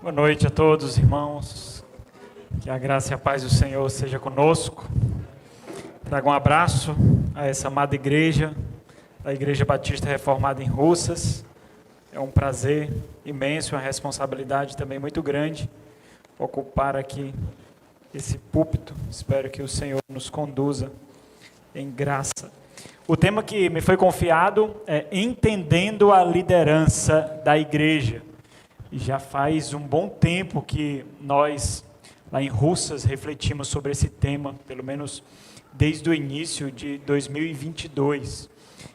Boa noite a todos, irmãos. Que a graça e a paz do Senhor seja conosco. Trago um abraço a essa amada igreja, a Igreja Batista Reformada em Russas. É um prazer imenso, uma responsabilidade também muito grande ocupar aqui esse púlpito. Espero que o Senhor nos conduza em graça. O tema que me foi confiado é Entendendo a Liderança da Igreja. E já faz um bom tempo que nós, lá em Russas, refletimos sobre esse tema, pelo menos desde o início de 2022.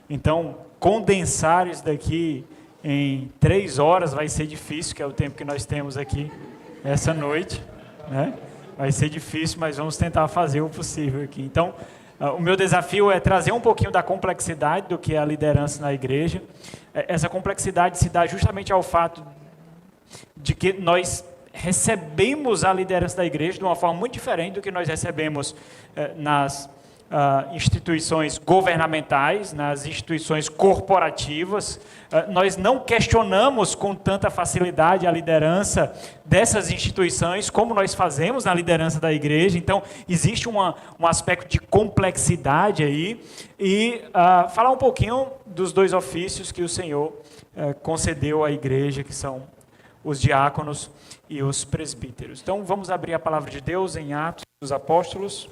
Então, condensar isso daqui em 3 horas vai ser difícil, que é o tempo que nós temos aqui essa noite, né? Vai ser difícil, mas vamos tentar fazer o possível aqui. Então, o meu desafio é trazer um pouquinho da complexidade do que é a liderança na igreja. Essa complexidade se dá justamente ao fato de que nós recebemos a liderança da igreja de uma forma muito diferente do que nós recebemos nas instituições governamentais, nas instituições corporativas. Nós não questionamos com tanta facilidade a liderança dessas instituições como nós fazemos na liderança da igreja. Então, existe um aspecto de complexidade aí. E falar um pouquinho dos 2 ofícios que o Senhor concedeu à igreja, que são os diáconos e os presbíteros. Então, vamos abrir a palavra de Deus em Atos dos Apóstolos,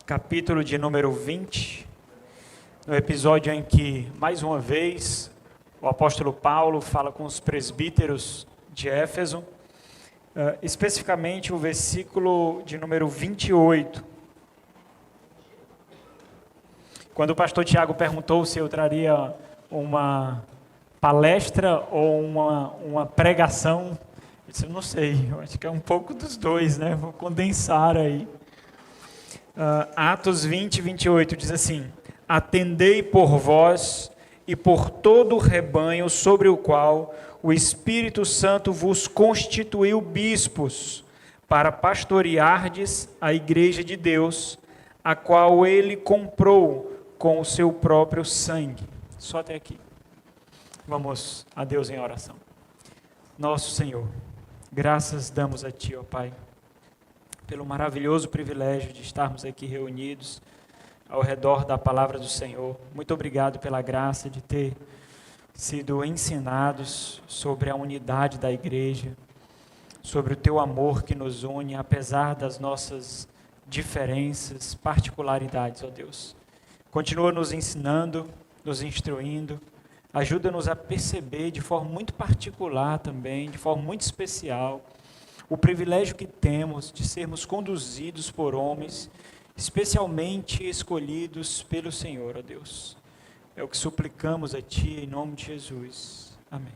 capítulo de número 20, no episódio em que, mais uma vez, o apóstolo Paulo fala com os presbíteros de Éfeso, especificamente o versículo de número 28. Quando o pastor Tiago perguntou se eu traria uma palestra ou uma pregação, eu disse, não sei, eu acho que é um pouco dos dois, né? Vou condensar aí. Atos 20, 28 diz assim: Atendei por vós e por todo o rebanho sobre o qual o Espírito Santo vos constituiu bispos, para pastoreardes a igreja de Deus, a qual ele comprou com o seu próprio sangue. Só até aqui. Vamos a Deus em oração. Nosso Senhor, graças damos a Ti, ó Pai, pelo maravilhoso privilégio de estarmos aqui reunidos ao redor da palavra do Senhor. Muito obrigado pela graça de ter sido ensinados sobre a unidade da igreja, sobre o Teu amor que nos une, apesar das nossas diferenças, particularidades, ó Deus. Continua nos ensinando, nos instruindo. Ajuda-nos a perceber de forma muito particular também, de forma muito especial, o privilégio que temos de sermos conduzidos por homens, especialmente escolhidos pelo Senhor, ó Deus. É o que suplicamos a Ti, em nome de Jesus. Amém.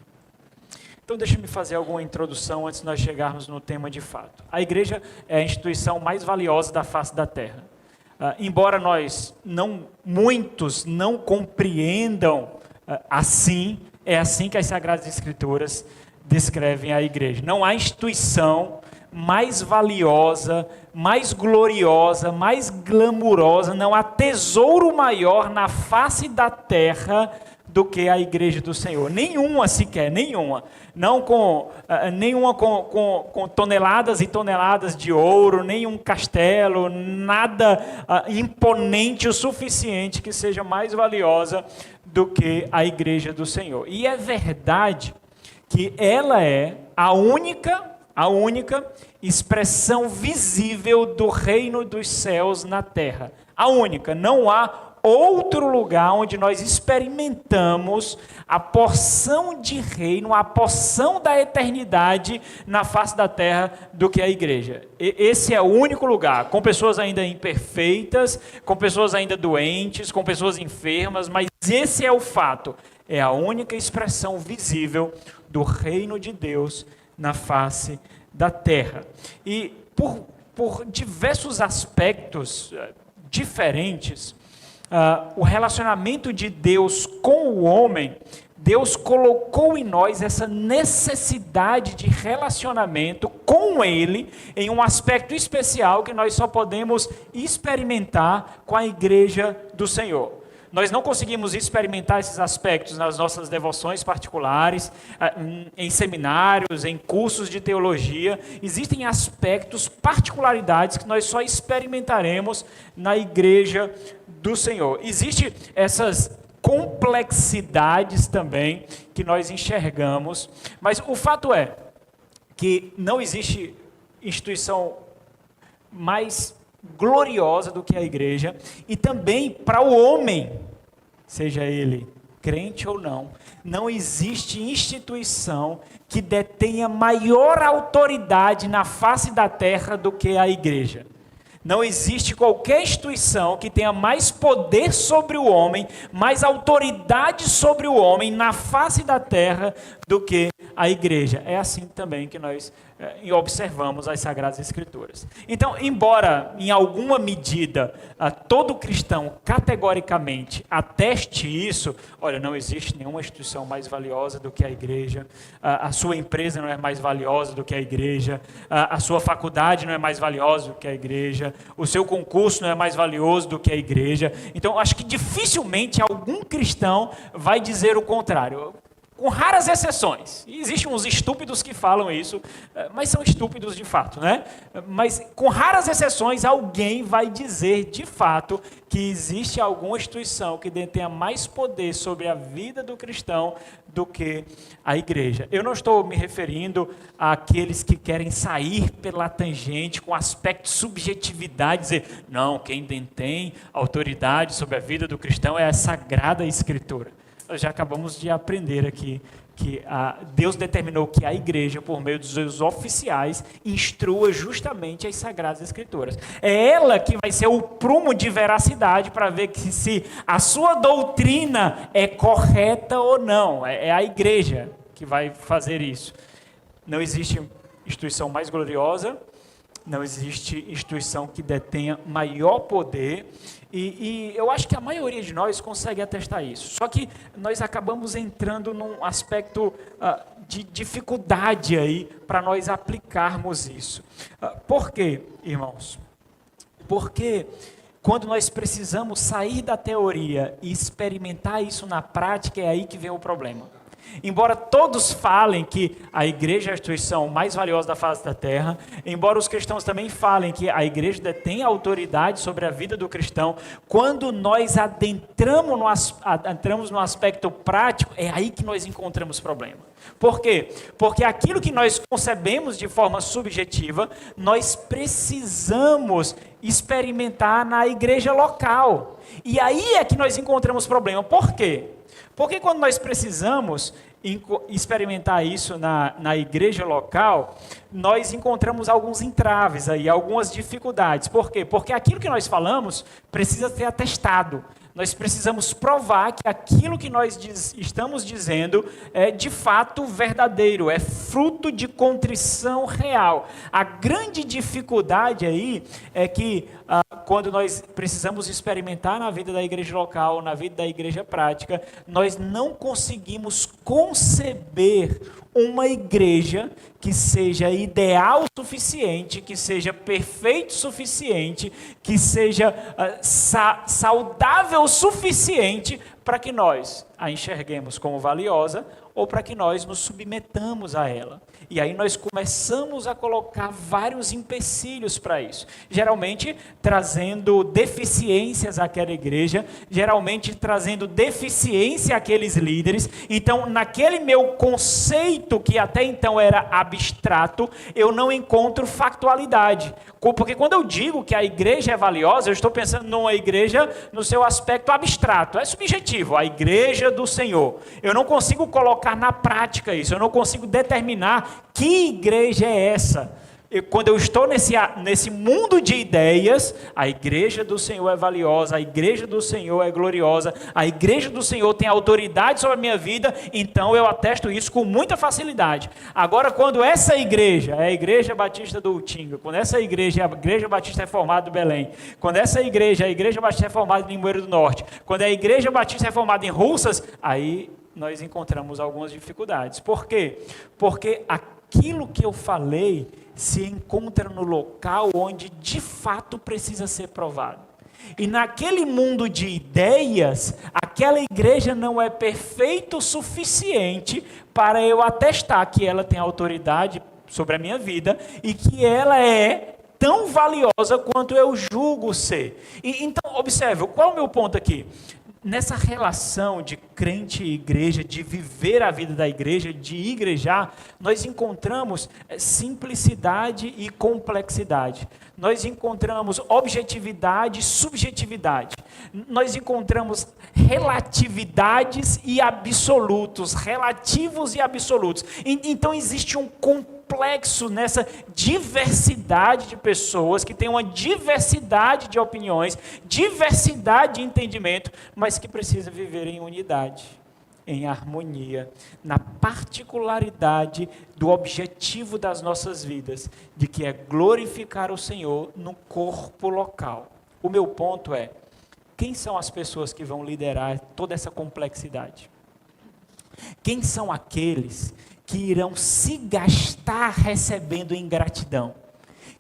Então, deixa-me fazer alguma introdução antes de nós chegarmos no tema de fato. A igreja é a instituição mais valiosa da face da terra. Embora muitos não compreendam assim, é assim que as Sagradas Escrituras descrevem a igreja. Não há instituição mais valiosa, mais gloriosa, mais glamurosa, não há tesouro maior na face da terra do que a igreja do Senhor. Nenhuma sequer, nenhuma. Nenhuma com toneladas e toneladas de ouro, nenhum castelo, nada imponente o suficiente que seja mais valiosa do que a igreja do Senhor. E é verdade que ela é a única expressão visível do reino dos céus na terra. A única. Não há outro lugar onde nós experimentamos a porção de reino, a porção da eternidade na face da terra do que a igreja. Esse é o único lugar, com pessoas ainda imperfeitas, com pessoas ainda doentes, com pessoas enfermas, mas esse é o fato. É a única expressão visível do reino de Deus na face da terra. E por diversos aspectos diferentes, o relacionamento de Deus com o homem, Deus colocou em nós essa necessidade de relacionamento com Ele em um aspecto especial que nós só podemos experimentar com a igreja do Senhor. Nós não conseguimos experimentar esses aspectos nas nossas devoções particulares, em seminários, em cursos de teologia. Existem aspectos, particularidades que nós só experimentaremos na igreja do Senhor. Existem essas complexidades também que nós enxergamos, mas o fato é que não existe instituição mais gloriosa do que a igreja, e também para o homem, seja ele crente ou não, não existe instituição que detenha maior autoridade na face da terra do que a igreja. Não existe qualquer instituição que tenha mais poder sobre o homem, mais autoridade sobre o homem na face da terra do que a igreja. É assim também que nós observamos as Sagradas Escrituras. Então, embora em alguma medida todo cristão categoricamente ateste isso, olha, não existe nenhuma instituição mais valiosa do que a igreja, a sua empresa não é mais valiosa do que a igreja, a sua faculdade não é mais valiosa do que a igreja, o seu concurso não é mais valioso do que a igreja. Então, acho que dificilmente algum cristão vai dizer o contrário. Com raras exceções. E existem uns estúpidos que falam isso, mas são estúpidos de fato, né? Mas com raras exceções, alguém vai dizer de fato que existe alguma instituição que detenha mais poder sobre a vida do cristão do que a igreja. Eu não estou me referindo àqueles que querem sair pela tangente com aspecto de subjetividade, dizer, não, quem detém autoridade sobre a vida do cristão é a Sagrada Escritura. Nós já acabamos de aprender aqui que Deus determinou que a igreja, por meio dos seus oficiais, instrua justamente as Sagradas Escrituras. É ela que vai ser o prumo de veracidade para ver que se a sua doutrina é correta ou não. É a igreja que vai fazer isso. Não existe instituição mais gloriosa, não existe instituição que detenha maior poder, e eu acho que a maioria de nós consegue atestar isso. Só que nós acabamos entrando num aspecto de dificuldade aí para nós aplicarmos isso. Por quê, irmãos? Porque quando nós precisamos sair da teoria e experimentar isso na prática, é aí que vem o problema. Embora todos falem que a igreja é a instituição mais valiosa da face da terra, embora os cristãos também falem que a igreja detém autoridade sobre a vida do cristão, quando nós adentramos no aspecto prático, é aí que nós encontramos problema. Por quê? Porque aquilo que nós concebemos de forma subjetiva, nós precisamos experimentar na igreja local. E aí é que nós encontramos problema. Por quê? Porque quando nós precisamos experimentar isso na igreja local, nós encontramos alguns entraves aí, algumas dificuldades. Por quê? Porque aquilo que nós falamos precisa ser atestado. Nós precisamos provar que aquilo que nós estamos dizendo é de fato verdadeiro, é fruto de contrição real. A grande dificuldade aí é que quando nós precisamos experimentar na vida da igreja local, na vida da igreja prática, nós não conseguimos conceber uma igreja que seja ideal o suficiente, que seja perfeito o suficiente, que seja saudável o suficiente para que nós a enxerguemos como valiosa ou para que nós nos submetamos a ela. E aí nós começamos a colocar vários empecilhos para isso. Geralmente trazendo deficiências àquela igreja, geralmente trazendo deficiência àqueles líderes. Então, naquele meu conceito que até então era abstrato, eu não encontro factualidade. Porque quando eu digo que a igreja é valiosa, eu estou pensando numa igreja no seu aspecto abstrato, é subjetivo, a igreja do Senhor. Eu não consigo colocar na prática isso, eu não consigo determinar que igreja é essa. Quando eu estou nesse mundo de ideias, a igreja do Senhor é valiosa, a igreja do Senhor é gloriosa, a igreja do Senhor tem autoridade sobre a minha vida, então eu atesto isso com muita facilidade. Agora, quando essa igreja é a Igreja Batista do Utinga, quando essa igreja é a Igreja Batista Reformada do Belém, quando essa igreja é a Igreja Batista Reformada de Limoeiro do Norte, quando é a Igreja Batista Reformada em Russas, aí nós encontramos algumas dificuldades. Por quê? Porque aquilo que eu falei se encontra no local onde de fato precisa ser provado. E naquele mundo de ideias, aquela igreja não é perfeita o suficiente para eu atestar que ela tem autoridade sobre a minha vida e que ela é tão valiosa quanto eu julgo ser. Então, observe, qual é o meu ponto aqui? Nessa relação de crente e igreja, de viver a vida da igreja, de igrejar, nós encontramos simplicidade e complexidade. Nós encontramos objetividade e subjetividade. Nós encontramos relatividades e absolutos, relativos e absolutos. Então existe um complexo nessa diversidade de pessoas, que tem uma diversidade de opiniões, diversidade de entendimento, mas que precisa viver em unidade, em harmonia, na particularidade do objetivo das nossas vidas, de que é glorificar o Senhor no corpo local. O meu ponto é, quem são as pessoas que vão liderar toda essa complexidade? Quem são aqueles que irão se gastar recebendo ingratidão?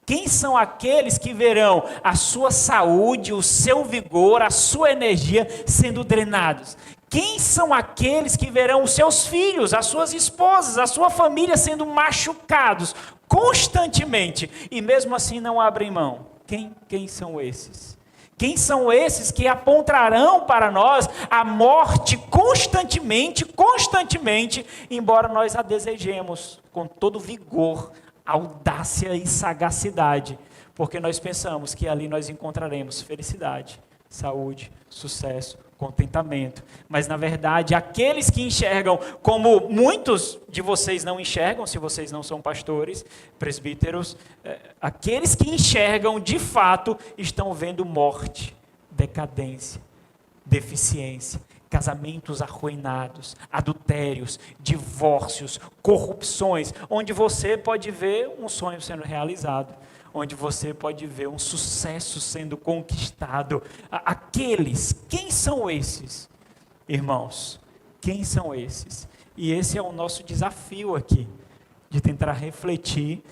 Quem são aqueles que verão a sua saúde, o seu vigor, a sua energia sendo drenados? Quem são aqueles que verão os seus filhos, as suas esposas, a sua família sendo machucados constantemente e mesmo assim não abrem mão? Quem são esses? Quem são esses que apontarão para nós a morte constantemente, embora nós a desejemos com todo vigor, audácia e sagacidade, porque nós pensamos que ali nós encontraremos felicidade, saúde, sucesso, contentamento. Mas na verdade, aqueles que enxergam, como muitos de vocês não enxergam, se vocês não são pastores, presbíteros, aqueles que enxergam de fato estão vendo morte, decadência, deficiência, casamentos arruinados, adultérios, divórcios, corrupções, onde você pode ver um sonho sendo realizado, onde você pode ver um sucesso sendo conquistado. Aqueles, quem são esses? Irmãos, quem são esses? E esse é o nosso desafio aqui, de tentar refletir,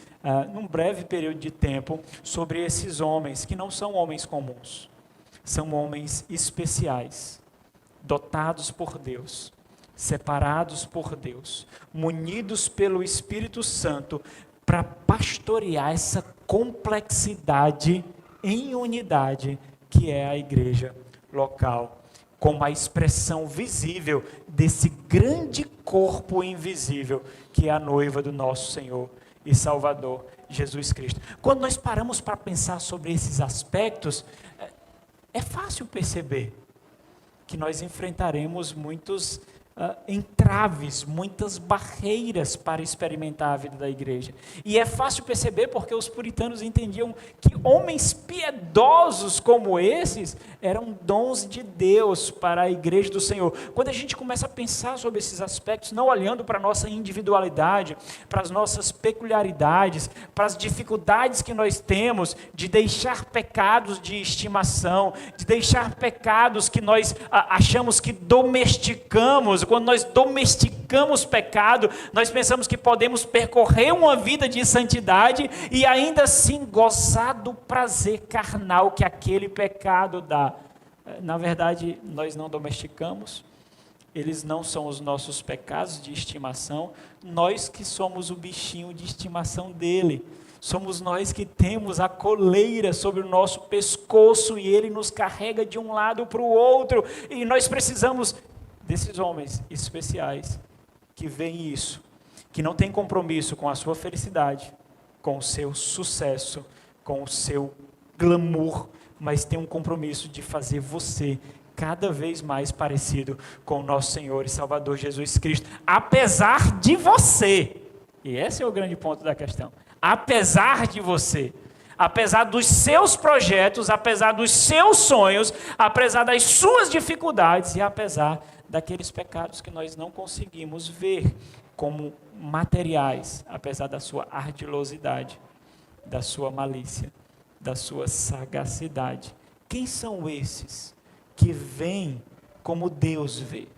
num breve período de tempo, sobre esses homens, que não são homens comuns, são homens especiais, dotados por Deus, separados por Deus, munidos pelo Espírito Santo, para pastorear essa complexidade em unidade que é a igreja local, como a expressão visível desse grande corpo invisível que é a noiva do nosso Senhor e Salvador, Jesus Cristo. Quando nós paramos para pensar sobre esses aspectos, é fácil perceber que nós enfrentaremos muitos entraves, muitas barreiras para experimentar a vida da igreja. E é fácil perceber porque os puritanos entendiam que homens piedosos como esses eram dons de Deus para a igreja do Senhor. Quando a gente começa a pensar sobre esses aspectos, não olhando para a nossa individualidade, para as nossas peculiaridades, para as dificuldades que nós temos de deixar pecados de estimação, de deixar pecados que nós achamos que domesticamos. Quando nós domesticamos pecado, nós pensamos que podemos percorrer uma vida de santidade e ainda assim gozar do prazer carnal que aquele pecado dá. Na verdade, nós não domesticamos, eles não são os nossos pecados de estimação, nós que somos o bichinho de estimação dele. Somos nós que temos a coleira sobre o nosso pescoço e ele nos carrega de um lado para o outro, e nós precisamos desses homens especiais que veem isso, que não tem compromisso com a sua felicidade, com o seu sucesso, com o seu glamour, mas tem um compromisso de fazer você cada vez mais parecido com o nosso Senhor e Salvador Jesus Cristo, apesar de você. E esse é o grande ponto da questão. Apesar de você, apesar dos seus projetos, apesar dos seus sonhos, apesar das suas dificuldades e apesar daqueles pecados que nós não conseguimos ver como materiais, apesar da sua ardilosidade, da sua malícia, da sua sagacidade. Quem são esses que veem como Deus vê?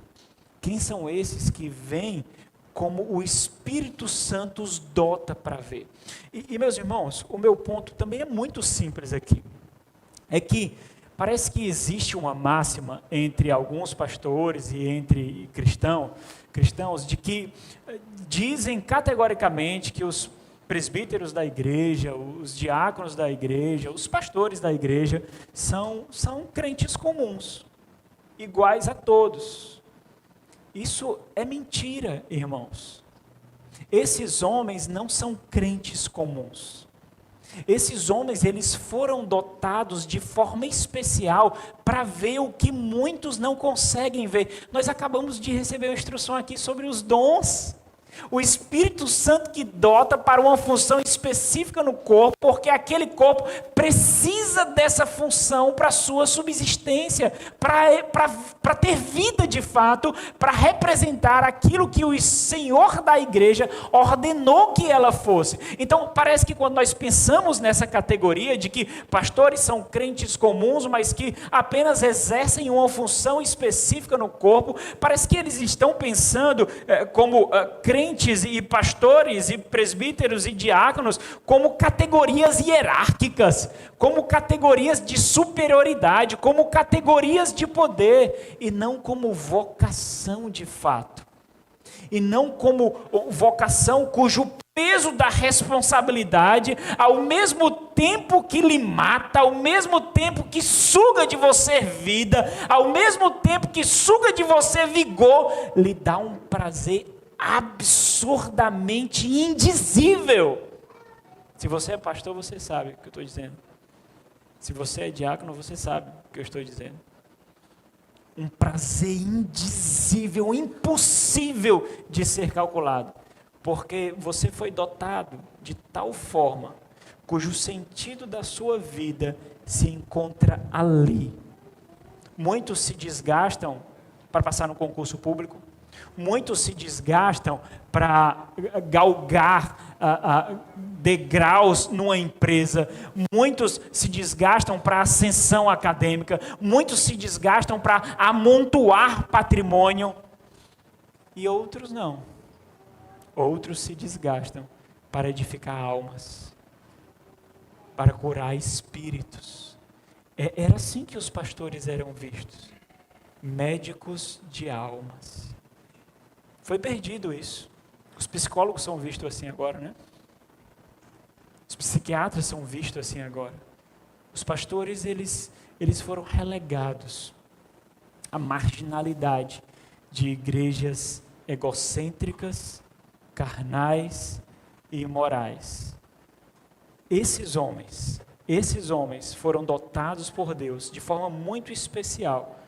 Quem são esses que veem como o Espírito Santo os dota para ver? E meus irmãos, o meu ponto também é muito simples aqui. É que Parece que existe uma máxima entre alguns pastores e entre cristãos de que dizem categoricamente que os presbíteros da igreja, os diáconos da igreja, os pastores da igreja são crentes comuns, iguais a todos. Isso é mentira, irmãos. Esses homens não são crentes comuns. Esses homens, eles foram dotados de forma especial para ver o que muitos não conseguem ver. Nós acabamos de receber uma instrução aqui sobre os dons. O Espírito Santo que dota para uma função específica no corpo, porque aquele corpo precisa dessa função para a sua subsistência, para ter vida de fato, para representar aquilo que o Senhor da igreja ordenou que ela fosse. Então, parece que quando nós pensamos nessa categoria de que pastores são crentes comuns, mas que apenas exercem uma função específica no corpo, parece que eles estão pensando como crentes e pastores e presbíteros e diáconos como categorias hierárquicas, como categorias de superioridade, como categorias de poder, e não como vocação de fato. E não como vocação cujo peso da responsabilidade, ao mesmo tempo que lhe mata, ao mesmo tempo que suga de você vida, ao mesmo tempo que suga de você vigor, lhe dá um prazer absurdamente indizível. Se você é pastor, você sabe o que eu estou dizendo. Se você é diácono, você sabe o que eu estou dizendo. Um prazer indizível, impossível de ser calculado, porque você foi dotado de tal forma, cujo sentido da sua vida se encontra ali. Muitos se desgastam para passar no concurso público. Muitos se desgastam para galgar degraus numa empresa. Muitos se desgastam para ascensão acadêmica. Muitos se desgastam para amontoar patrimônio. E outros não. Outros se desgastam para edificar almas, para curar espíritos. Era assim que os pastores eram vistos. Médicos de almas. Foi perdido isso. Os psicólogos são vistos assim agora, né? Os psiquiatras são vistos assim agora. Os pastores, eles foram relegados à marginalidade de igrejas egocêntricas, carnais e imorais. Esses homens foram dotados por Deus de forma muito especial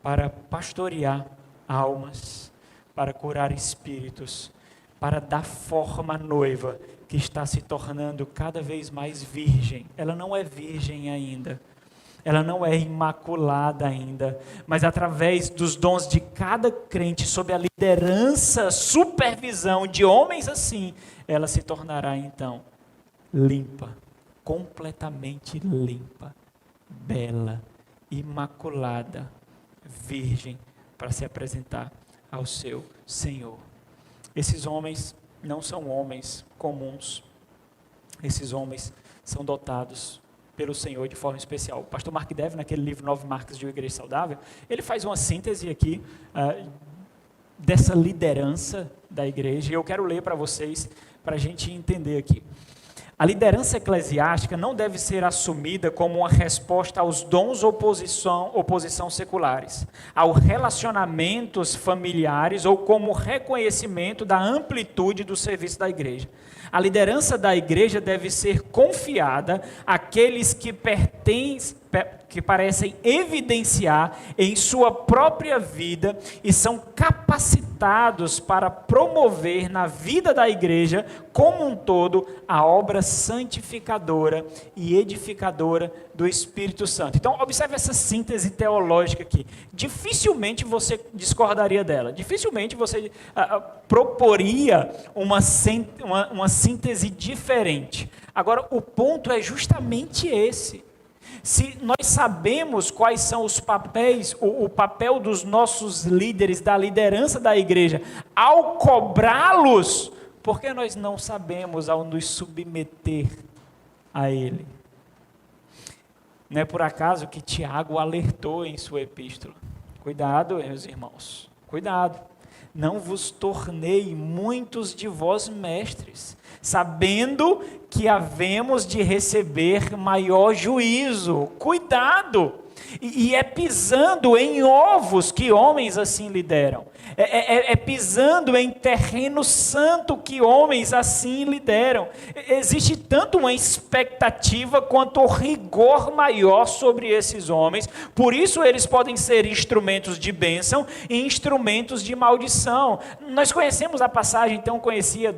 para pastorear almas, para curar espíritos, para dar forma à noiva que está se tornando cada vez mais virgem. Ela não é virgem ainda, ela não é imaculada ainda, mas através dos dons de cada crente, sob a liderança, supervisão de homens assim, ela se tornará então limpa, completamente limpa, bela, imaculada, virgem, para se apresentar ao seu Senhor. Esses homens não são homens comuns. Esses homens são dotados pelo Senhor de forma especial. O pastor Mark Dev, naquele livro 9 Marcas de uma Igreja Saudável, ele faz uma síntese aqui dessa liderança da igreja, e eu quero ler para vocês, para a gente entender aqui. A liderança eclesiástica não deve ser assumida como uma resposta aos dons ou oposição seculares, aos relacionamentos familiares ou como reconhecimento da amplitude do serviço da igreja. A liderança da igreja deve ser confiada àqueles que parecem evidenciar em sua própria vida e são capacitados para promover na vida da igreja como um todo a obra santificadora e edificadora do Espírito Santo. Então, observe essa síntese teológica aqui. Dificilmente você discordaria dela. Dificilmente você proporia uma síntese diferente. Agora, o ponto é justamente esse. Se nós sabemos quais são os papéis, o papel dos nossos líderes, da liderança da igreja, ao cobrá-los, por que nós não sabemos ao nos submeter a ele? Não é por acaso que Tiago alertou em sua epístola. Cuidado, meus irmãos, cuidado. Não vos tornei muitos de vós mestres, sabendo que havemos de receber maior juízo. Cuidado! E é pisando em ovos que homens assim lideram. É pisando em terreno santo que homens assim lideram. Existe tanto uma expectativa quanto o rigor maior sobre esses homens. Por isso eles podem ser instrumentos de bênção e instrumentos de maldição. Nós conhecemos a passagem tão conhecida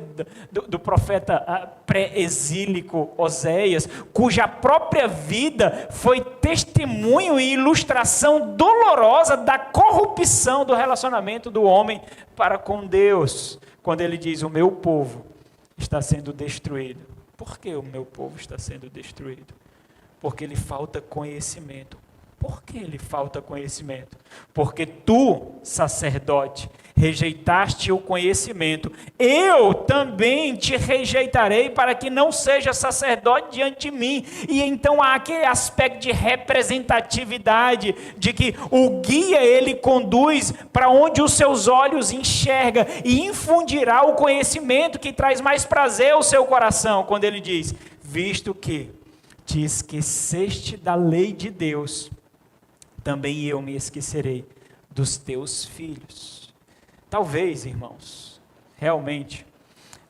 do profeta pré-exílico Oséias, cuja própria vida foi testemunho e ilustração dolorosa da corrupção do relacionamento do homem para com Deus, quando ele diz: o meu povo está sendo destruído. Por que o meu povo está sendo destruído? Porque lhe falta conhecimento. Por que lhe falta conhecimento? Porque tu, sacerdote, rejeitaste o conhecimento. Eu também te rejeitarei para que não seja sacerdote diante de mim. E então há aquele aspecto de representatividade, de que o guia ele conduz para onde os seus olhos enxergam e infundirá o conhecimento que traz mais prazer ao seu coração, quando ele diz: visto que te esqueceste da lei de Deus, também eu me esquecerei dos teus filhos. Talvez, irmãos, realmente,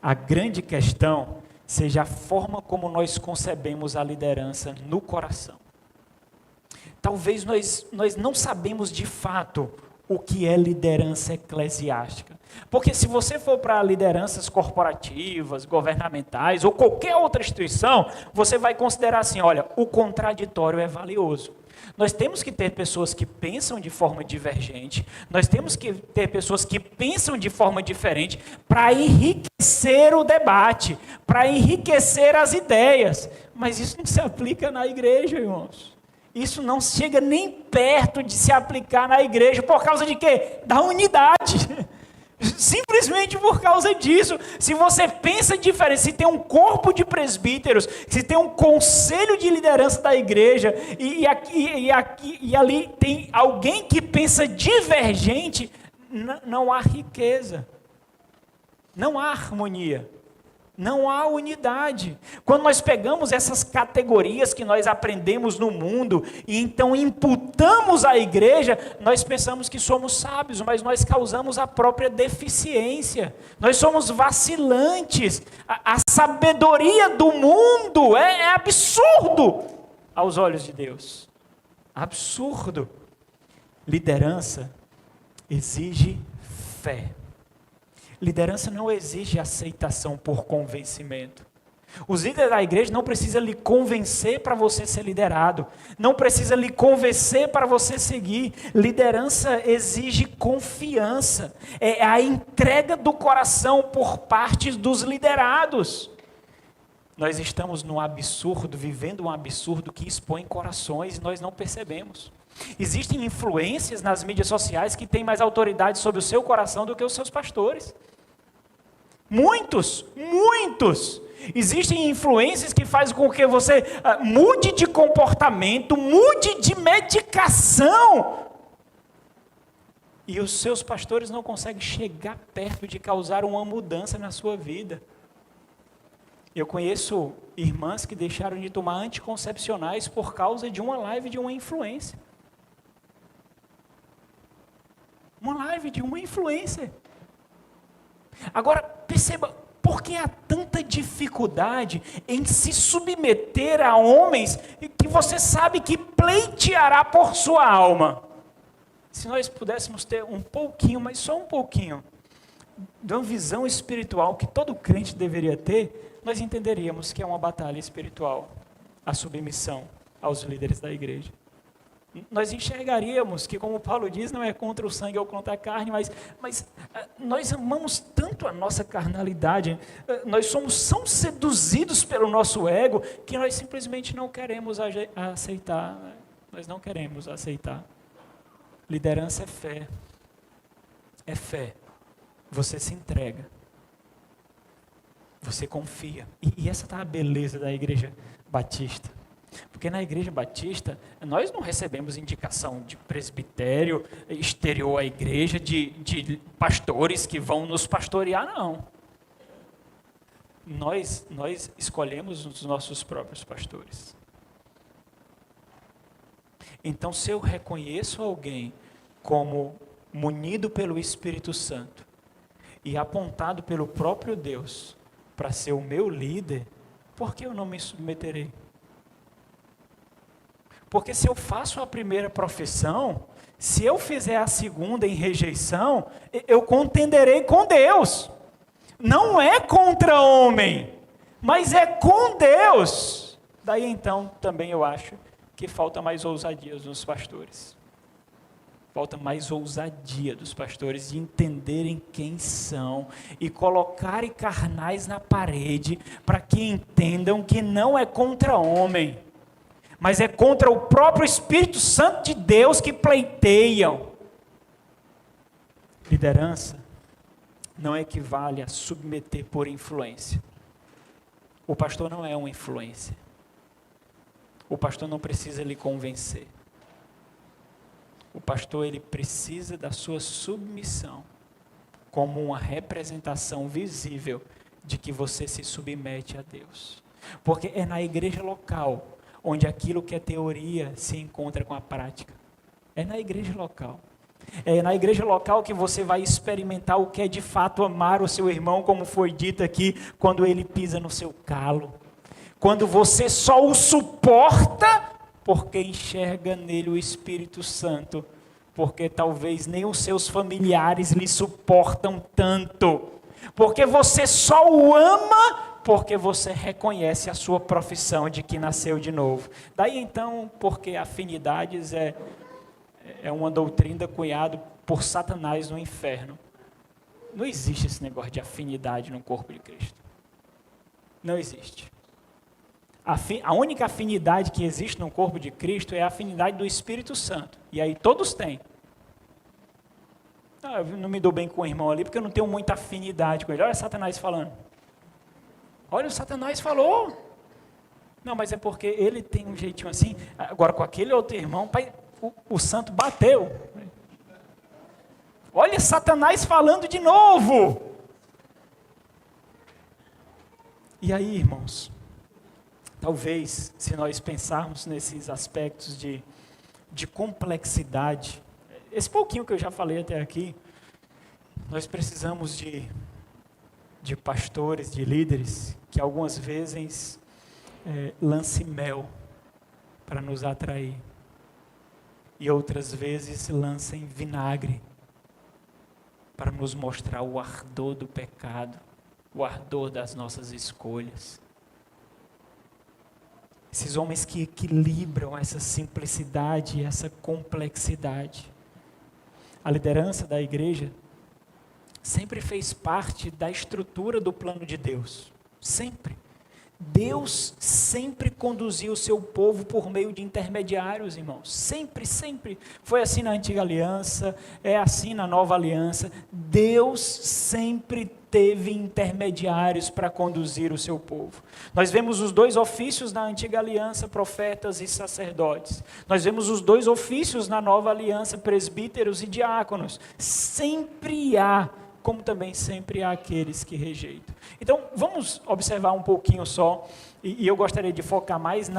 a grande questão seja a forma como nós concebemos a liderança no coração. Talvez nós não sabemos de fato o que é liderança eclesiástica. Porque se você for para lideranças corporativas, governamentais ou qualquer outra instituição, você vai considerar assim: olha, o contraditório é valioso. Nós temos que ter pessoas que pensam de forma divergente, nós temos que ter pessoas que pensam de forma diferente para enriquecer o debate, para enriquecer as ideias. Mas isso não se aplica na igreja, irmãos. Isso não chega nem perto de se aplicar na igreja. Por causa de quê? Da unidade. Simplesmente por causa disso. Se você pensa diferente, se tem um corpo de presbíteros, se tem um conselho de liderança da igreja, e ali tem alguém que pensa divergente, não há riqueza, não há harmonia, não há unidade. Quando nós pegamos essas categorias que nós aprendemos no mundo e então imputamos à igreja, nós pensamos que somos sábios, mas nós causamos a própria deficiência. Nós somos vacilantes. A sabedoria do mundo é absurdo aos olhos de Deus. Absurdo. Liderança exige fé. Liderança não exige aceitação por convencimento. Os líderes da igreja não precisam lhe convencer para você ser liderado. Não precisa lhe convencer para você seguir. Liderança exige confiança. É a entrega do coração por parte dos liderados. Nós estamos num absurdo, vivendo um absurdo que expõe corações e nós não percebemos. Existem influências nas mídias sociais que têm mais autoridade sobre o seu coração do que os seus pastores. Muitos. Existem influências que fazem com que você mude de comportamento, mude de medicação. E os seus pastores não conseguem chegar perto de causar uma mudança na sua vida. Eu conheço irmãs que deixaram de tomar anticoncepcionais por causa de uma live de uma influência. Uma live de uma influência. Agora, perceba, por que há tanta dificuldade em se submeter a homens que você sabe que pleiteará por sua alma? Se nós pudéssemos ter um pouquinho, mas só um pouquinho, de uma visão espiritual que todo crente deveria ter, nós entenderíamos que é uma batalha espiritual, a submissão aos líderes da igreja. Nós enxergaríamos que, como Paulo diz, não é contra o sangue ou contra a carne, mas nós amamos tanto a nossa carnalidade, nós somos tão seduzidos pelo nosso ego, que nós simplesmente não queremos aceitar, nós não queremos aceitar. Liderança é fé, você se entrega, você confia, e essa está a beleza da igreja batista. Porque na Igreja Batista, nós não recebemos indicação de presbitério exterior à igreja, de pastores que vão nos pastorear, não. Nós escolhemos os nossos próprios pastores. Então, se eu reconheço alguém como munido pelo Espírito Santo e apontado pelo próprio Deus para ser o meu líder, por que eu não me submeterei? Porque se eu faço a primeira profissão, se eu fizer a segunda em rejeição, eu contenderei com Deus. Não é contra homem, mas é com Deus. Daí então também eu acho que falta mais ousadia dos pastores. Falta mais ousadia dos pastores de entenderem quem são e colocarem carnais na parede para que entendam que não é contra homem, mas é contra o próprio Espírito Santo de Deus que pleiteiam. Liderança não equivale a submeter por influência. O pastor não é uma influência. O pastor não precisa lhe convencer. O pastor, ele precisa da sua submissão como uma representação visível de que você se submete a Deus. Porque é na igreja local onde aquilo que é teoria se encontra com a prática. É na igreja local. É na igreja local que você vai experimentar o que é de fato amar o seu irmão, como foi dito aqui, quando ele pisa no seu calo. Quando você só o suporta porque enxerga nele o Espírito Santo, porque talvez nem os seus familiares lhe suportam tanto, porque você só o ama porque você reconhece a sua profissão de que nasceu de novo. Daí então, porque afinidades é uma doutrina cunhada por Satanás no inferno. Não existe esse negócio de afinidade no corpo de Cristo. Não existe. A única afinidade que existe no corpo de Cristo é a afinidade do Espírito Santo. E aí todos têm. Eu não me dou bem com o irmão ali porque eu não tenho muita afinidade com ele. Olha Satanás falando. Olha, o Satanás falou. Não, mas é porque ele tem um jeitinho assim. Agora com aquele outro irmão, o santo bateu. Olha Satanás falando de novo. E aí, irmãos, talvez, se nós pensarmos nesses aspectos de complexidade, esse pouquinho que eu já falei até aqui, nós precisamos de pastores, de líderes, que algumas vezes lance mel para nos atrair, e outras vezes lancem vinagre para nos mostrar o ardor do pecado, o ardor das nossas escolhas. Esses homens que equilibram essa simplicidade e essa complexidade. A liderança da igreja sempre fez parte da estrutura do plano de Deus. Sempre. Deus sempre conduziu o seu povo por meio de intermediários, irmãos. Sempre, sempre. Foi assim na antiga aliança, é assim na nova aliança. Deus sempre teve intermediários para conduzir o seu povo. Nós vemos os dois ofícios na antiga aliança, profetas e sacerdotes. Nós vemos os dois ofícios na nova aliança, presbíteros e diáconos. Sempre há, como também sempre há aqueles que rejeitam. Então, vamos observar um pouquinho só, e eu gostaria de focar mais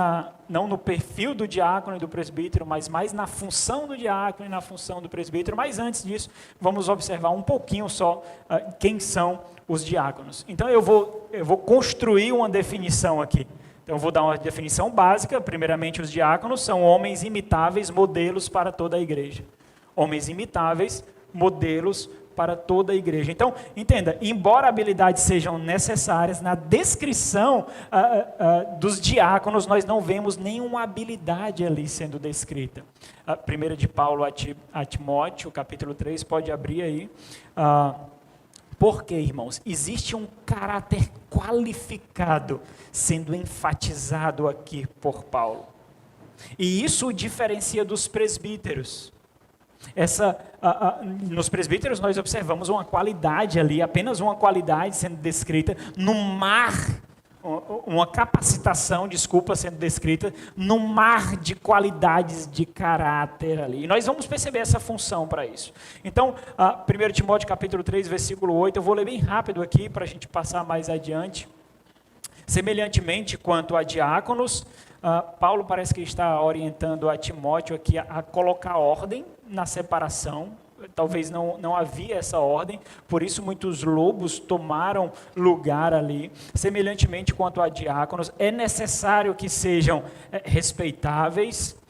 não no perfil do diácono e do presbítero, mas mais na função do diácono e na função do presbítero. Mas antes disso, vamos observar um pouquinho só quem são os diáconos. Então, eu vou construir uma definição aqui. Então, eu vou dar uma definição básica. Primeiramente, os diáconos são homens imitáveis, modelos para toda a igreja. Homens imitáveis, modelos para toda a igreja. Então, entenda, embora habilidades sejam necessárias, na descrição dos diáconos, nós não vemos nenhuma habilidade ali sendo descrita. 1 de Paulo a Timóteo, capítulo 3, pode abrir aí. Por quê, irmãos? Existe um caráter qualificado sendo enfatizado aqui por Paulo. E isso o diferencia dos presbíteros. Nos presbíteros nós observamos uma qualidade ali, apenas uma qualidade sendo descrita no mar uma capacitação, sendo descrita, num mar de qualidades de caráter ali. E nós vamos perceber essa função para isso. Então, 1 Timóteo capítulo 3, versículo 8, eu vou ler bem rápido aqui para a gente passar mais adiante. Semelhantemente, quanto a diáconos, Paulo parece que está orientando a Timóteo aqui a colocar ordem na separação. Talvez não havia essa ordem, por isso muitos lobos tomaram lugar ali. Semelhantemente quanto a diáconos, é necessário que sejam respeitáveis,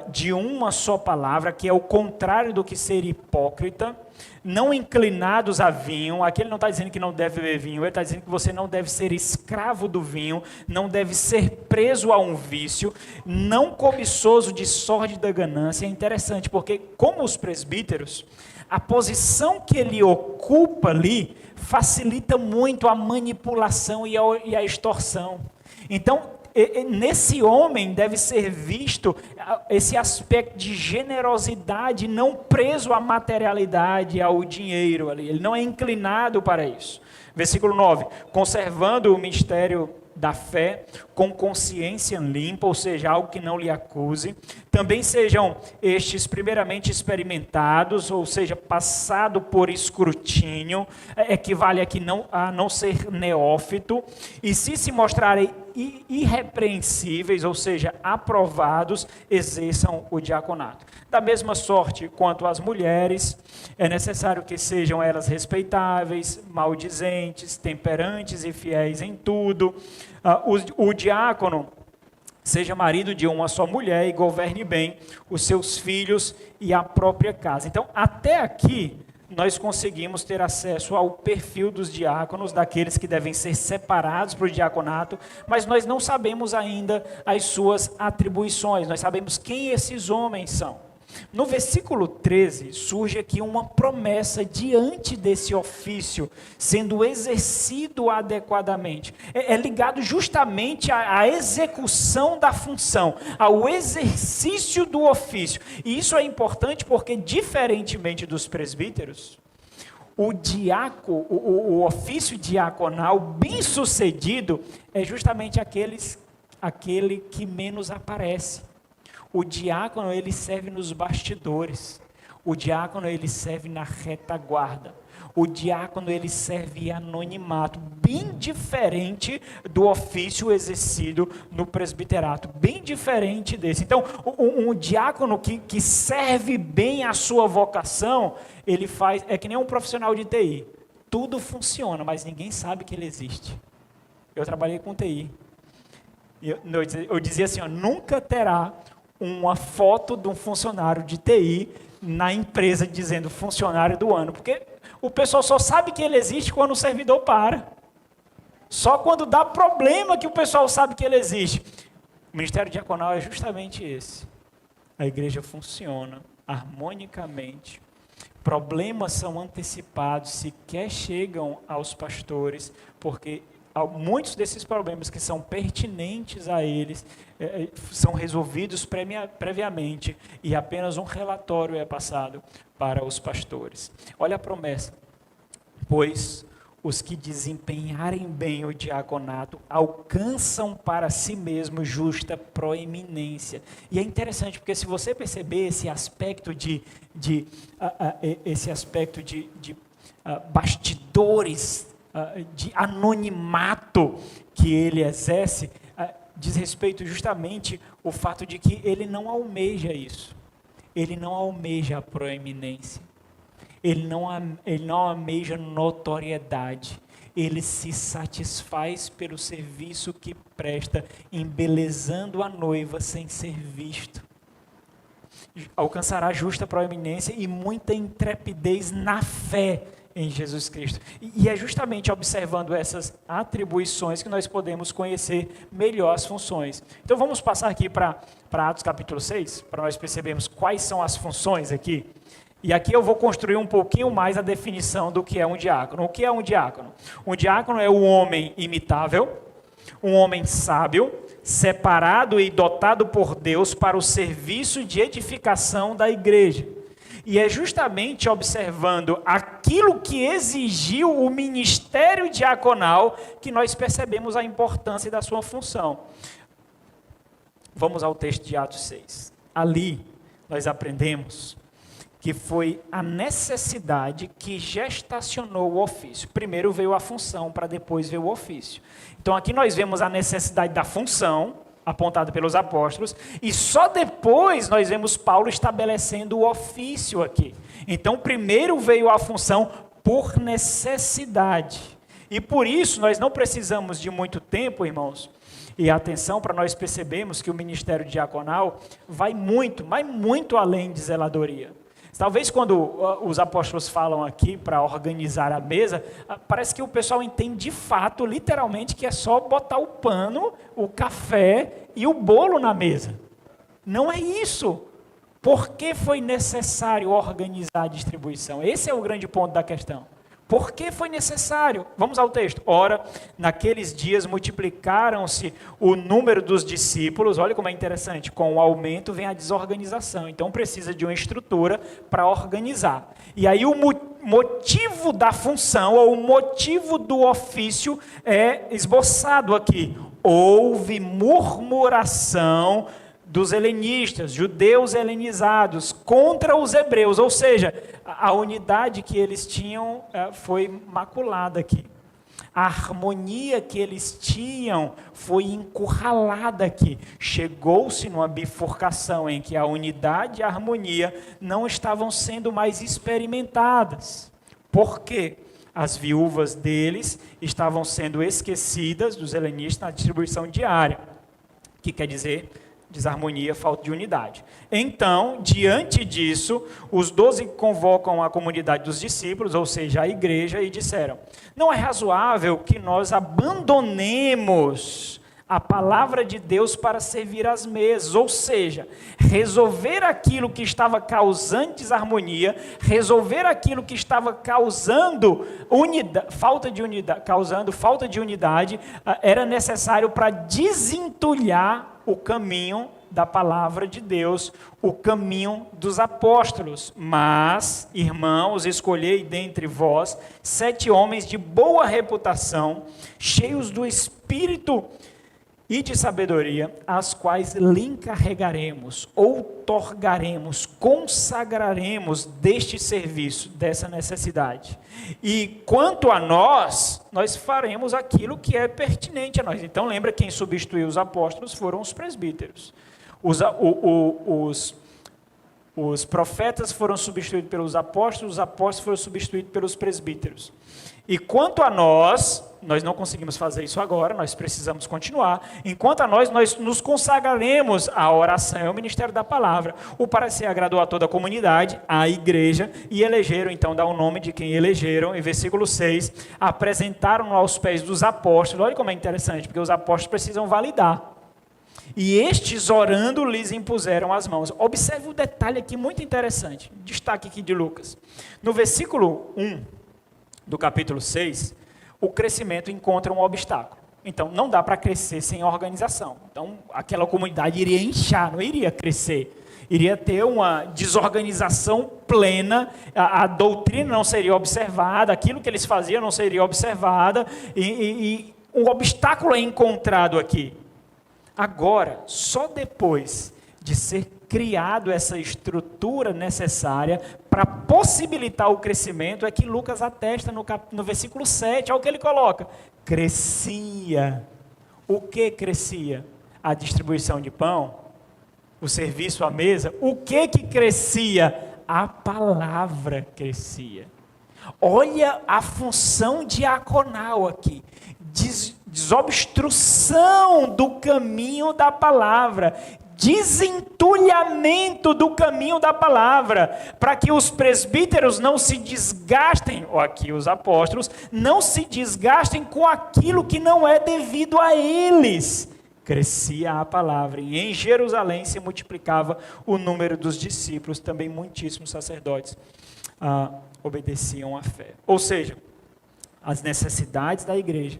de uma só palavra, que é o contrário do que ser hipócrita, não inclinados a vinho. Aqui ele não está dizendo que não deve beber vinho, ele está dizendo que você não deve ser escravo do vinho, não deve ser preso a um vício, não cobiçoso de sórdida ganância. É interessante, porque como os presbíteros, a posição que ele ocupa ali facilita muito a manipulação e a extorsão. Então, nesse homem deve ser visto esse aspecto de generosidade, não preso à materialidade, ao dinheiro ali. Ele não é inclinado para isso. Versículo 9, conservando o mistério da fé com consciência limpa, ou seja, algo que não lhe acuse. Também sejam estes primeiramente experimentados, ou seja, passado por escrutínio, equivale aqui a não ser neófito, e se mostrarem irrepreensíveis, ou seja, aprovados, exerçam o diaconato. Da mesma sorte quanto às mulheres, é necessário que sejam elas respeitáveis, maldizentes, temperantes e fiéis em tudo. O diácono seja marido de uma só mulher e governe bem os seus filhos e a própria casa. Então, até aqui, nós conseguimos ter acesso ao perfil dos diáconos, daqueles que devem ser separados para o diaconato, mas nós não sabemos ainda as suas atribuições, nós sabemos quem esses homens são. No versículo 13, surge aqui uma promessa diante desse ofício, sendo exercido adequadamente. É ligado justamente à execução da função, ao exercício do ofício. E isso é importante porque, diferentemente dos presbíteros, o ofício diaconal bem-sucedido é justamente aquele que menos aparece. O diácono, ele serve nos bastidores. O diácono, ele serve na retaguarda. O diácono, ele serve em anonimato, bem diferente do ofício exercido no presbiterato, bem diferente desse. Então, um diácono que serve bem a sua vocação, ele faz, é que nem um profissional de TI. Tudo funciona, mas ninguém sabe que ele existe. Eu trabalhei com TI. Eu dizia assim, nunca terá uma foto de um funcionário de TI na empresa dizendo funcionário do ano, porque o pessoal só sabe que ele existe quando o servidor para. Só quando dá problema que o pessoal sabe que ele existe. O ministério diaconal é justamente esse. A igreja funciona harmonicamente. Problemas são antecipados, sequer chegam aos pastores, porque muitos desses problemas que são pertinentes a eles são resolvidos previamente e apenas um relatório é passado para os pastores. Olha a promessa. Pois os que desempenharem bem o diaconato alcançam para si mesmos justa proeminência. E é interessante porque se você perceber esse aspecto de bastidores, de anonimato que ele exerce, diz respeito justamente ao fato de que ele não almeja isso. Ele não almeja a proeminência. Ele não almeja notoriedade. Ele se satisfaz pelo serviço que presta, embelezando a noiva sem ser visto. Alcançará justa proeminência e muita intrepidez na fé em Jesus Cristo. E é justamente observando essas atribuições que nós podemos conhecer melhor as funções. Então vamos passar aqui para Atos capítulo 6, para nós percebermos quais são as funções aqui. E aqui eu vou construir um pouquinho mais a definição do que é um diácono. O que é um diácono? Um diácono é um homem imitável, um homem sábio, separado e dotado por Deus para o serviço de edificação da igreja. E é justamente observando aquilo que exigiu o ministério diaconal que nós percebemos a importância da sua função. Vamos ao texto de Atos 6. Ali nós aprendemos que foi a necessidade que gestacionou o ofício. Primeiro veio a função, para depois veio o ofício. Então aqui nós vemos a necessidade da função, apontada pelos apóstolos, e só depois nós vemos Paulo estabelecendo o ofício aqui. Então primeiro veio a função por necessidade. E por isso nós não precisamos de muito tempo, irmãos, e atenção para nós percebermos que o ministério diaconal vai muito, mas muito além de zeladoria. Talvez quando os apóstolos falam aqui para organizar a mesa, parece que o pessoal entende de fato, literalmente, que é só botar o pano, o café e o bolo na mesa. Não é isso. Por que foi necessário organizar a distribuição? Esse é o grande ponto da questão. Por que foi necessário? Vamos ao texto. Ora, naqueles dias multiplicaram-se o número dos discípulos. Olha como é interessante. Com o aumento vem a desorganização. Então precisa de uma estrutura para organizar. E aí o motivo da função, ou o motivo do ofício é esboçado aqui. Houve murmuração dos helenistas, judeus helenizados, contra os hebreus, ou seja, a unidade que eles tinham foi maculada aqui. A harmonia que eles tinham foi encurralada aqui. Chegou-se numa bifurcação em que a unidade e a harmonia não estavam sendo mais experimentadas. Por quê? As viúvas deles estavam sendo esquecidas dos helenistas na distribuição diária, que quer dizer desarmonia, falta de unidade. Então, diante disso, os 12 convocam a comunidade dos discípulos, ou seja, a igreja, e disseram: não é razoável que nós abandonemos a palavra de Deus para servir às mesas, ou seja, resolver aquilo que estava causando desarmonia, resolver aquilo que estava causando falta de unidade, era necessário para desentulhar o caminho da palavra de Deus, o caminho dos apóstolos. Mas, irmãos, escolhei dentre vós 7 homens de boa reputação, cheios do Espírito e de sabedoria, as quais lhe encarregaremos, outorgaremos, consagraremos deste serviço, dessa necessidade. E quanto a nós faremos aquilo que é pertinente a nós. Então lembra, quem substituiu os apóstolos foram os presbíteros. Os profetas foram substituídos pelos apóstolos, os apóstolos foram substituídos pelos presbíteros. E quanto a nós não conseguimos fazer isso agora, nós precisamos continuar. Enquanto a nós nos consagraremos à oração e ao ministério da palavra. O parecer agradou a toda a comunidade, a igreja, e elegeram, então dá o nome de quem elegeram, em versículo 6, apresentaram-no aos pés dos apóstolos. Olha como é interessante, porque os apóstolos precisam validar. E estes, orando, lhes impuseram as mãos. Observe o detalhe aqui muito interessante, destaque aqui de Lucas. No versículo 1 do capítulo 6, o crescimento encontra um obstáculo. Então, não dá para crescer sem organização. Então, aquela comunidade iria inchar, não iria crescer. Iria ter uma desorganização plena, a doutrina não seria observada, aquilo que eles faziam não seria observada, e um obstáculo é encontrado aqui. Agora, só depois de ser criado essa estrutura necessária para possibilitar o crescimento, é que Lucas atesta no versículo 7, olha o que ele coloca: crescia. O que crescia? A distribuição de pão? O serviço à mesa? O que crescia? A palavra crescia. Olha a função diaconal aqui. Desobstrução do caminho da palavra, desentulhamento do caminho da palavra, para que os presbíteros não se desgastem, ou aqui os apóstolos, não se desgastem com aquilo que não é devido a eles. Crescia a palavra, e em Jerusalém se multiplicava o número dos discípulos, também muitíssimos sacerdotes obedeciam à fé. Ou seja, as necessidades da igreja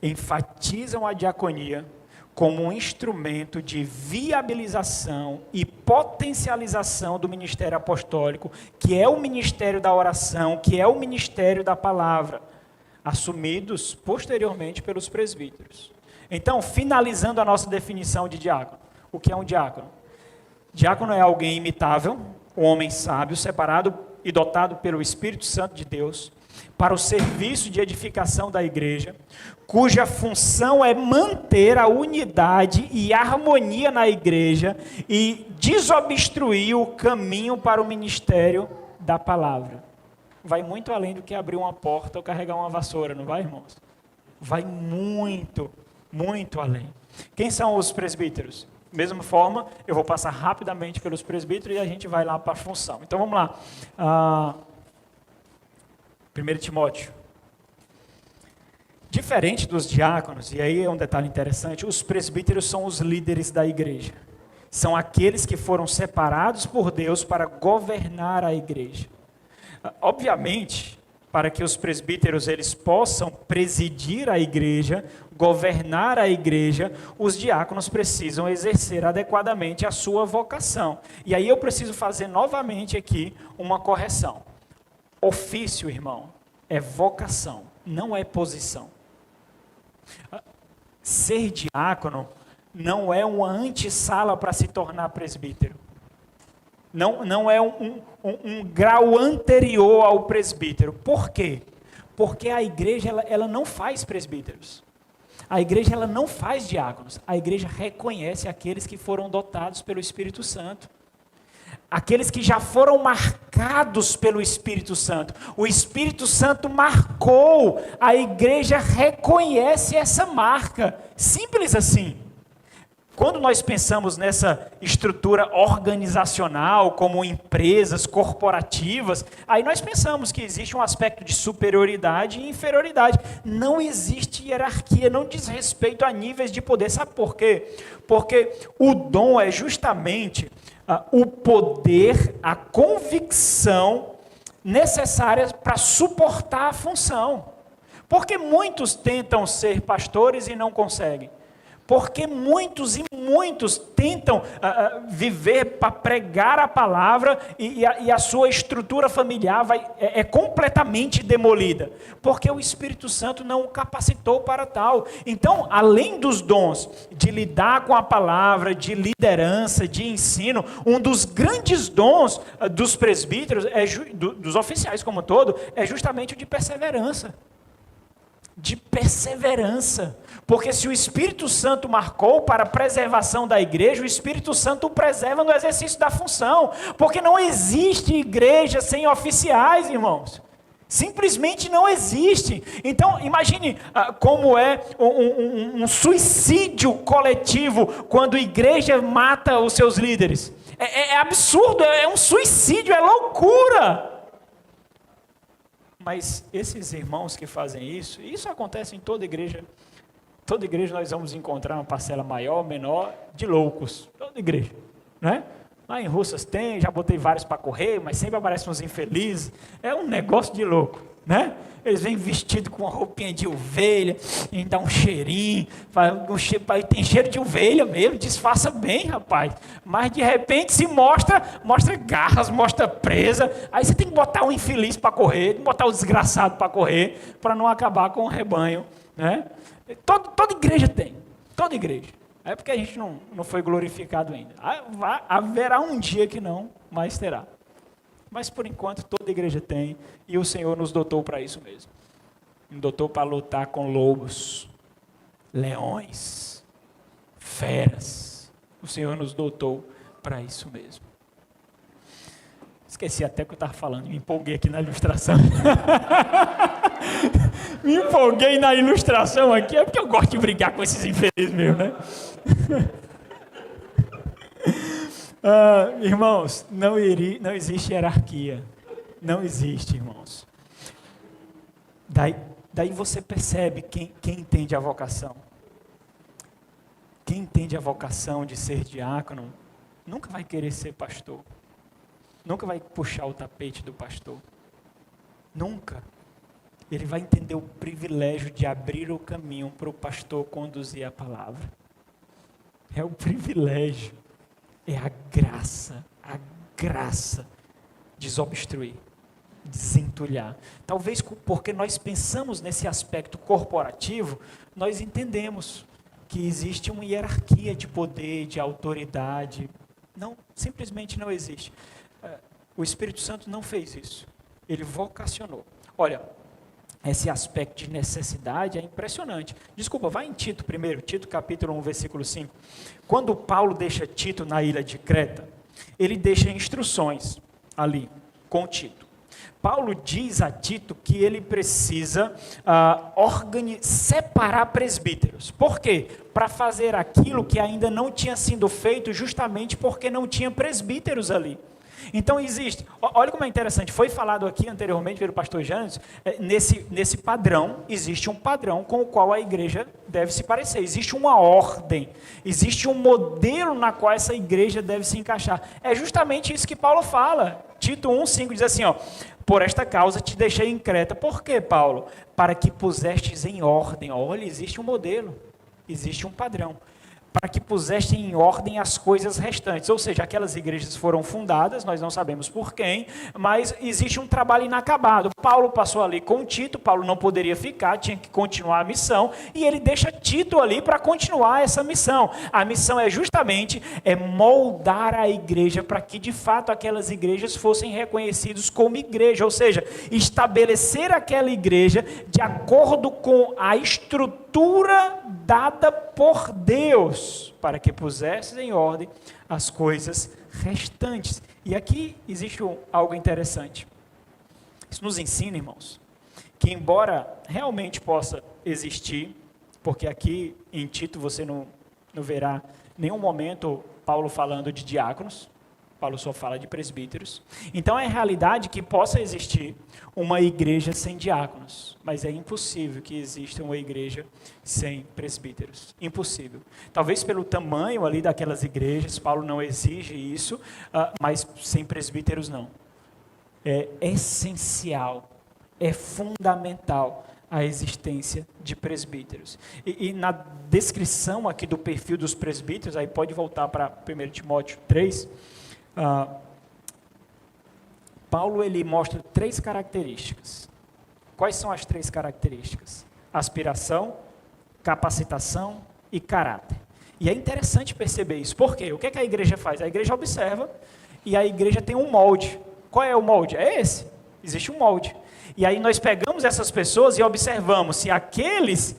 enfatizam a diaconia como um instrumento de viabilização e potencialização do ministério apostólico, que é o ministério da oração, que é o ministério da palavra, assumidos posteriormente pelos presbíteros. Então, finalizando a nossa definição de diácono, o que é um diácono? Diácono é alguém imitável, um homem sábio, separado e dotado pelo Espírito Santo de Deus, para o serviço de edificação da igreja, cuja função é manter a unidade e harmonia na igreja e desobstruir o caminho para o ministério da palavra. Vai muito além do que abrir uma porta ou carregar uma vassoura, não vai, irmãos? Vai muito, muito além. Quem são os presbíteros? Mesma forma, eu vou passar rapidamente pelos presbíteros e a gente vai lá para a função. Então vamos lá. 1 Timóteo. Diferente dos diáconos, e aí é um detalhe interessante, os presbíteros são os líderes da igreja. São aqueles que foram separados por Deus para governar a igreja. Obviamente, para que os presbíteros eles possam presidir a igreja, governar a igreja, os diáconos precisam exercer adequadamente a sua vocação. E aí eu preciso fazer novamente aqui uma correção. Ofício, irmão, é vocação, não é posição. Ser diácono não é uma antessala para se tornar presbítero. Não é um grau anterior ao presbítero. Por quê? Porque a igreja ela não faz presbíteros. A igreja ela não faz diáconos. A igreja reconhece aqueles que foram dotados pelo Espírito Santo. Aqueles que já foram marcados pelo Espírito Santo. O Espírito Santo marcou, a igreja reconhece essa marca. Simples assim. Quando nós pensamos nessa estrutura organizacional, como empresas corporativas, aí nós pensamos que existe um aspecto de superioridade e inferioridade. Não existe hierarquia, não diz respeito a níveis de poder. Sabe por quê? Porque o dom é justamente o poder, a convicção necessária para suportar a função. Porque muitos tentam ser pastores e não conseguem. Porque muitos e muitos tentam viver para pregar a palavra e a sua estrutura familiar é completamente demolida. Porque o Espírito Santo não o capacitou para tal. Então, além dos dons de lidar com a palavra, de liderança, de ensino, um dos grandes dons dos presbíteros, dos oficiais como um todo, é justamente o de perseverança. De perseverança, porque se o Espírito Santo marcou para a preservação da igreja, o Espírito Santo o preserva no exercício da função, porque não existe igreja sem oficiais, irmãos, simplesmente não existe. Então imagine como é um suicídio coletivo, quando a igreja mata os seus líderes, é absurdo, é um suicídio, é loucura. Mas esses irmãos que fazem isso acontece em toda igreja nós vamos encontrar uma parcela maior ou menor de loucos, toda igreja, né? Lá em Russas tem, já botei vários para correr, mas sempre aparecem uns infelizes, é um negócio de louco, né? Eles vêm vestidos com uma roupinha de ovelha, e dá um cheirinho, tem cheiro de ovelha mesmo, disfarça bem, rapaz. Mas de repente se mostra garras, mostra presa. Aí você tem que botar um infeliz para correr, botar o desgraçado para correr, para não acabar com o rebanho, né? Toda igreja tem, toda igreja. É porque a gente não foi glorificado ainda. Haverá um dia que não, mas terá. Mas, por enquanto, toda igreja tem, e o Senhor nos dotou para isso mesmo. Nos dotou para lutar com lobos, leões, feras. O Senhor nos dotou para isso mesmo. Esqueci até o que eu estava falando, me empolguei aqui na ilustração. Me empolguei na ilustração aqui, é porque eu gosto de brigar com esses infelizes mesmo, né? Irmãos, não existe hierarquia. Não existe, irmãos. Daí você percebe quem entende a vocação. Quem entende a vocação de ser diácono, nunca vai querer ser pastor. Nunca vai puxar o tapete do pastor. Nunca. Ele vai entender o privilégio de abrir o caminho para o pastor conduzir a palavra. é o privilégio, é a graça desobstruir, desentulhar. Talvez porque nós pensamos nesse aspecto corporativo, nós entendemos que existe uma hierarquia de poder, de autoridade. Não, simplesmente não existe. O Espírito Santo não fez isso. Ele vocacionou. Olha, esse aspecto de necessidade é impressionante. Desculpa, vai em Tito primeiro, Tito capítulo 1, versículo 5. Quando Paulo deixa Tito na ilha de Creta, ele deixa instruções ali com Tito. Paulo diz a Tito que ele precisa separar presbíteros. Por quê? Para fazer aquilo que ainda não tinha sido feito, justamente porque não tinha presbíteros ali. Então existe, olha como é interessante, foi falado aqui anteriormente pelo pastor Jânio, nesse padrão, existe um padrão com o qual a igreja deve se parecer, existe uma ordem, existe um modelo na qual essa igreja deve se encaixar. É justamente isso que Paulo fala, Tito 1,5 diz assim, por esta causa te deixei em Creta. Por quê, Paulo? Para que pusestes em ordem, olha, existe um modelo, existe um padrão. Para que pusessem em ordem as coisas restantes, ou seja, aquelas igrejas foram fundadas, nós não sabemos por quem, mas existe um trabalho inacabado. Paulo passou ali com Tito, Paulo não poderia ficar, tinha que continuar a missão, e ele deixa Tito ali para continuar essa missão. A missão é justamente moldar a igreja para que de fato aquelas igrejas fossem reconhecidas como igreja, ou seja, estabelecer aquela igreja de acordo com a estrutura dada por Deus, para que pusesse em ordem as coisas restantes. E aqui existe algo interessante. Isso nos ensina, irmãos, que embora realmente possa existir, porque aqui em Tito você não verá nenhum momento Paulo falando de diáconos, Paulo só fala de presbíteros. Então é realidade que possa existir uma igreja sem diáconos, mas é impossível que exista uma igreja sem presbíteros. Impossível. Talvez pelo tamanho ali daquelas igrejas, Paulo não exige isso, mas sem presbíteros não. É essencial, é fundamental a existência de presbíteros. E na descrição aqui do perfil dos presbíteros, aí pode voltar para 1 Timóteo 3, Paulo ele mostra 3 características. Quais são as 3 características? Aspiração, capacitação e caráter. E é interessante perceber isso. Por quê? O que a igreja faz? A igreja observa e a igreja tem um molde. Qual é o molde? É esse. Existe um molde. E aí nós pegamos essas pessoas e observamos se aqueles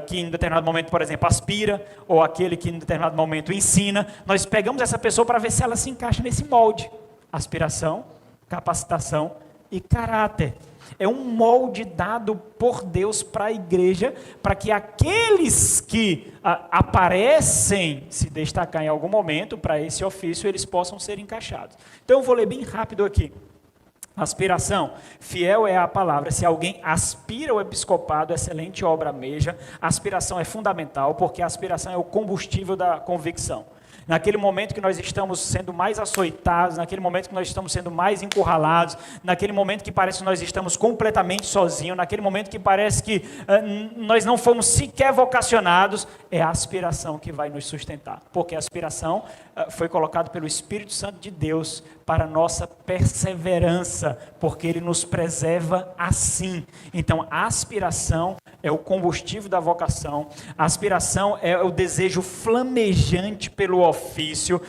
que em determinado momento, por exemplo, aspira, ou aquele que em determinado momento ensina, nós pegamos essa pessoa para ver se ela se encaixa nesse molde. Aspiração, capacitação e caráter. É um molde dado por Deus para a igreja, para que aqueles que aparecem se destacar em algum momento para esse ofício, eles possam ser encaixados. Então eu vou ler bem rápido aqui. Aspiração, fiel é a palavra. Se alguém aspira ao episcopado, excelente obra almeja. A aspiração é fundamental, porque a aspiração é o combustível da convicção. Naquele momento que nós estamos sendo mais açoitados, naquele momento que nós estamos sendo mais encurralados, naquele momento que parece que nós estamos completamente sozinhos, naquele momento que parece que nós não fomos sequer vocacionados, é a aspiração que vai nos sustentar. Porque a aspiração foi colocada pelo Espírito Santo de Deus para a nossa perseverança, porque Ele nos preserva assim. Então, a aspiração é o combustível da vocação, a aspiração é o desejo flamejante pelo ofício,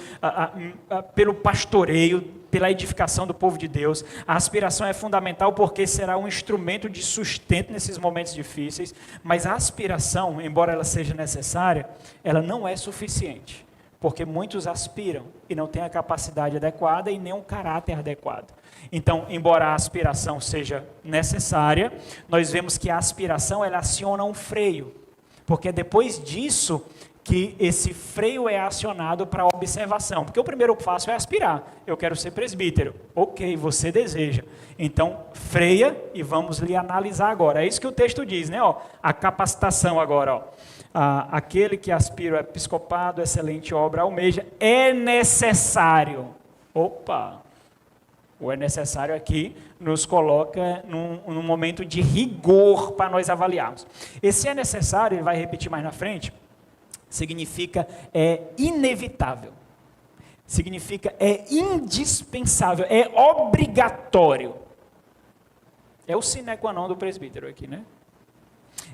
pelo pastoreio, pela edificação do povo de Deus. A aspiração é fundamental porque será um instrumento de sustento nesses momentos difíceis, mas a aspiração, embora ela seja necessária, ela não é suficiente, porque muitos aspiram e não têm a capacidade adequada e nem um caráter adequado. Então, embora a aspiração seja necessária, nós vemos que a aspiração ela aciona um freio, porque depois disso que esse freio é acionado para a observação, porque o primeiro passo é aspirar, eu quero ser presbítero, ok, você deseja, então freia e vamos lhe analisar agora, é isso que o texto diz, né? A capacitação agora, aquele que aspira ao episcopado, excelente obra almeja, é necessário, o é necessário aqui nos coloca num momento de rigor para nós avaliarmos, esse é necessário, ele vai repetir mais na frente, significa inevitável, significa indispensável, é obrigatório. É o sine qua non do presbítero aqui, né?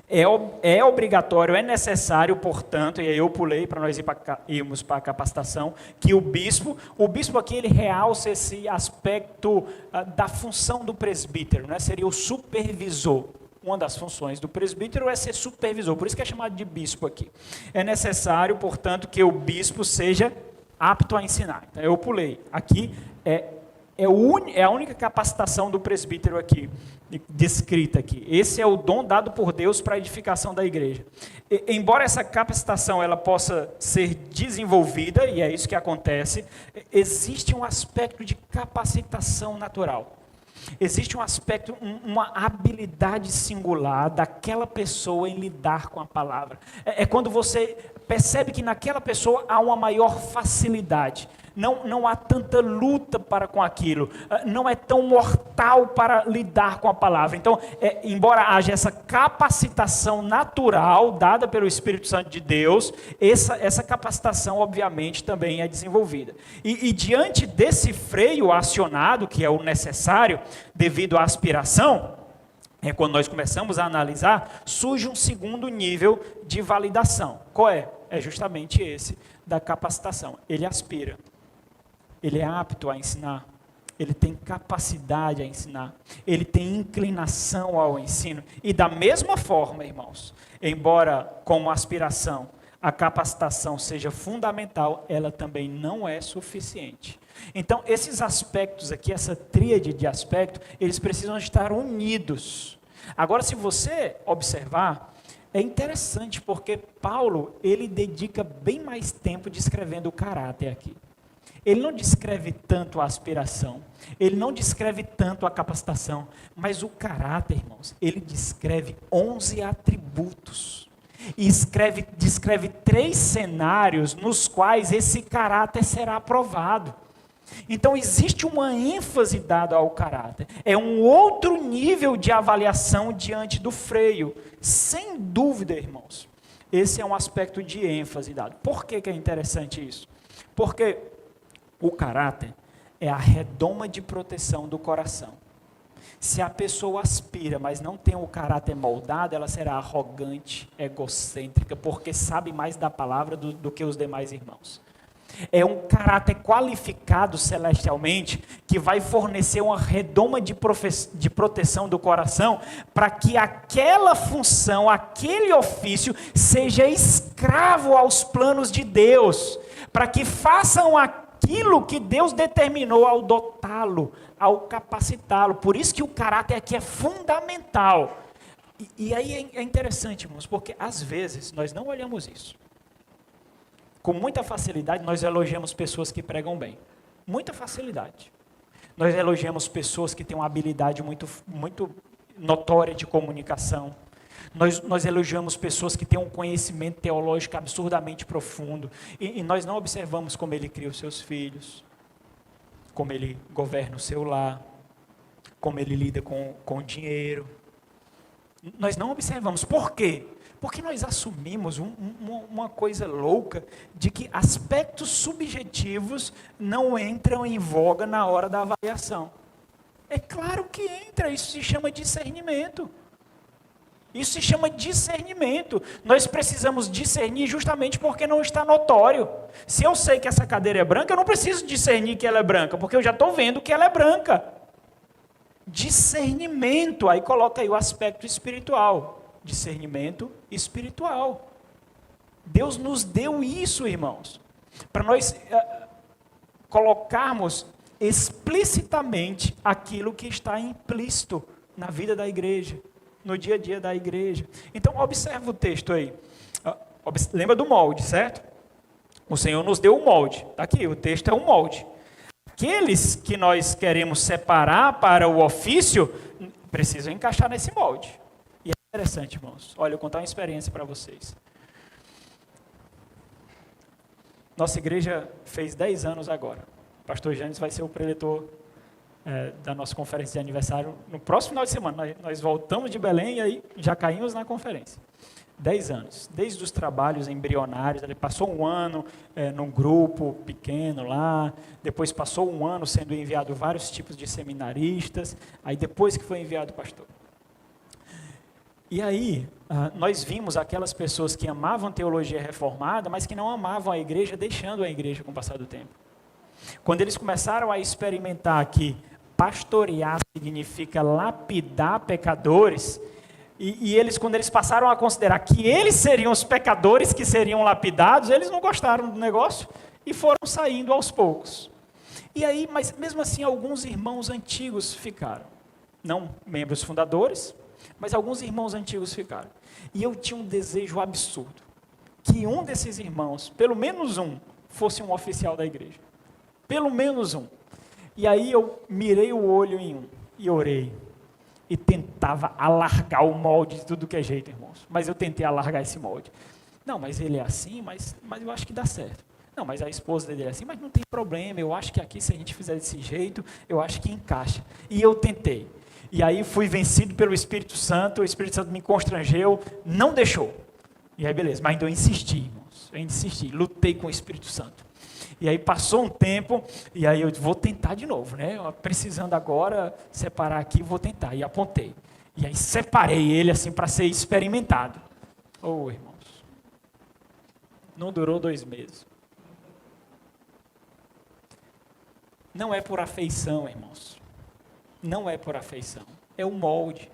É obrigatório, é necessário, portanto, e aí eu pulei para nós irmos para a capacitação, que o bispo aqui ele realça esse aspecto da função do presbítero, né? Seria o supervisor. Uma das funções do presbítero é ser supervisor, por isso que é chamado de bispo aqui. É necessário, portanto, que o bispo seja apto a ensinar. Então, eu pulei. Aqui é a única capacitação do presbítero aqui, descrita aqui. Esse é o dom dado por Deus para a edificação da igreja. Embora essa capacitação ela possa ser desenvolvida, e é isso que acontece, existe um aspecto de capacitação natural. Existe um aspecto, uma habilidade singular daquela pessoa em lidar com a palavra. É quando você percebe que naquela pessoa há uma maior facilidade. Não há tanta luta para com aquilo, não é tão mortal para lidar com a palavra. Então, embora haja essa capacitação natural dada pelo Espírito Santo de Deus, essa capacitação, obviamente, também é desenvolvida. E diante desse freio acionado, que é o necessário devido à aspiração, quando nós começamos a analisar, surge um segundo nível de validação. Qual é? É justamente esse da capacitação. Ele aspira. Ele é apto a ensinar, ele tem capacidade a ensinar, ele tem inclinação ao ensino. E da mesma forma, irmãos, embora como aspiração a capacitação seja fundamental, ela também não é suficiente. Então, esses aspectos aqui, essa tríade de aspectos, eles precisam estar unidos. Agora, se você observar, é interessante porque Paulo, ele dedica bem mais tempo descrevendo o caráter aqui. Ele não descreve tanto a aspiração, ele não descreve tanto a capacitação, mas o caráter, irmãos, ele descreve 11 atributos. E descreve 3 cenários nos quais esse caráter será aprovado. Então existe uma ênfase dada ao caráter. É um outro nível de avaliação diante do freio. Sem dúvida, irmãos. Esse é um aspecto de ênfase dado. Por que é interessante isso? Porque o caráter é a redoma de proteção do coração. Se a pessoa aspira, mas não tem o caráter moldado, ela será arrogante, egocêntrica, porque sabe mais da palavra do que os demais irmãos. É um caráter qualificado celestialmente que vai fornecer uma redoma de proteção do coração para que aquela função, aquele ofício seja escravo aos planos de Deus, para que façam aquilo que Deus determinou ao dotá-lo, ao capacitá-lo. Por isso que o caráter aqui é fundamental. E aí é interessante, irmãos, porque às vezes nós não olhamos isso. Com muita facilidade nós elogiamos pessoas que pregam bem. Muita facilidade. Nós elogiamos pessoas que têm uma habilidade muito notória de comunicação. Nós elogiamos pessoas que têm um conhecimento teológico absurdamente profundo. E nós não observamos como ele cria os seus filhos, como ele governa o seu lar, como ele lida com o dinheiro. Nós não observamos. Por quê? Porque nós assumimos uma coisa louca de que aspectos subjetivos não entram em voga na hora da avaliação. É claro que entra, isso se chama discernimento. Isso se chama discernimento. Nós precisamos discernir justamente porque não está notório. Se eu sei que essa cadeira é branca, eu não preciso discernir que ela é branca, porque eu já estou vendo que ela é branca. Discernimento, aí coloca aí o aspecto espiritual. Discernimento espiritual. Deus nos deu isso, irmãos, para nós colocarmos explicitamente aquilo que está implícito na vida da igreja, no dia a dia da igreja. Então, observa o texto aí. Lembra do molde, certo? O Senhor nos deu o molde. Está aqui, o texto é um molde. Aqueles que nós queremos separar para o ofício, precisam encaixar nesse molde. E é interessante, irmãos. Olha, eu vou contar uma experiência para vocês. Nossa igreja fez 10 anos agora. O pastor Janes vai ser o preletor da nossa conferência de aniversário no próximo final de semana. Nós voltamos de Belém e aí já caímos na conferência. 10 anos, desde os trabalhos embrionários. Ele passou um ano num grupo pequeno lá, depois passou um ano sendo enviado vários tipos de seminaristas, aí depois que foi enviado pastor. E aí, nós vimos aquelas pessoas que amavam teologia reformada, mas que não amavam a igreja, deixando a igreja com o passar do tempo. Quando eles começaram a experimentar que pastorear significa lapidar pecadores, e eles, quando eles passaram a considerar que eles seriam os pecadores que seriam lapidados, eles não gostaram do negócio e foram saindo aos poucos. E aí, mas mesmo assim, alguns irmãos antigos ficaram. Não membros fundadores, mas alguns irmãos antigos ficaram. E eu tinha um desejo absurdo, que um desses irmãos, pelo menos um, fosse um oficial da igreja. Pelo menos um. E aí eu mirei o olho em um e orei. E tentava alargar o molde de tudo que é jeito, irmãos. Mas eu tentei alargar esse molde. Não, mas ele é assim, mas eu acho que dá certo. Não, mas a esposa dele é assim, mas não tem problema. Eu acho que aqui, se a gente fizer desse jeito, eu acho que encaixa. E eu tentei. E aí fui vencido pelo Espírito Santo, o Espírito Santo me constrangeu, não deixou. E aí beleza, mas então eu insisti, irmãos. Eu insisti, lutei com o Espírito Santo. E aí passou um tempo, e aí eu vou tentar de novo, né? Precisando agora separar aqui, vou tentar. E apontei. E aí separei ele assim para ser experimentado. Oh, irmãos. Não durou 2 meses. Não é por afeição, irmãos. Não é por afeição. É o molde.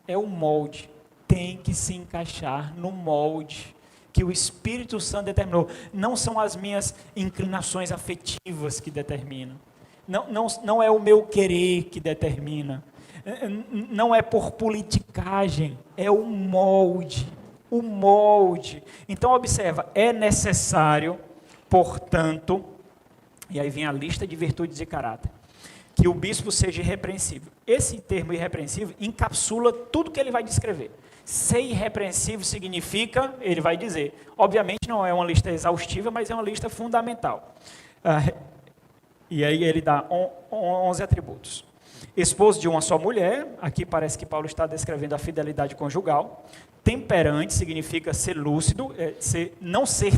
É o molde. Tem que se encaixar no molde que o Espírito Santo determinou. Não são as minhas inclinações afetivas que determinam. Não é o meu querer que determina. Não é por politicagem. É o molde. O molde. Então, observa. É necessário, portanto, e aí vem a lista de virtudes e caráter, que o bispo seja irrepreensível. Esse termo irrepreensível encapsula tudo que ele vai descrever. Ser irrepreensível significa, ele vai dizer, obviamente não é uma lista exaustiva, mas é uma lista fundamental. E aí ele dá 11 atributos. Esposo de uma só mulher, aqui parece que Paulo está descrevendo a fidelidade conjugal. Temperante significa ser lúcido, não ser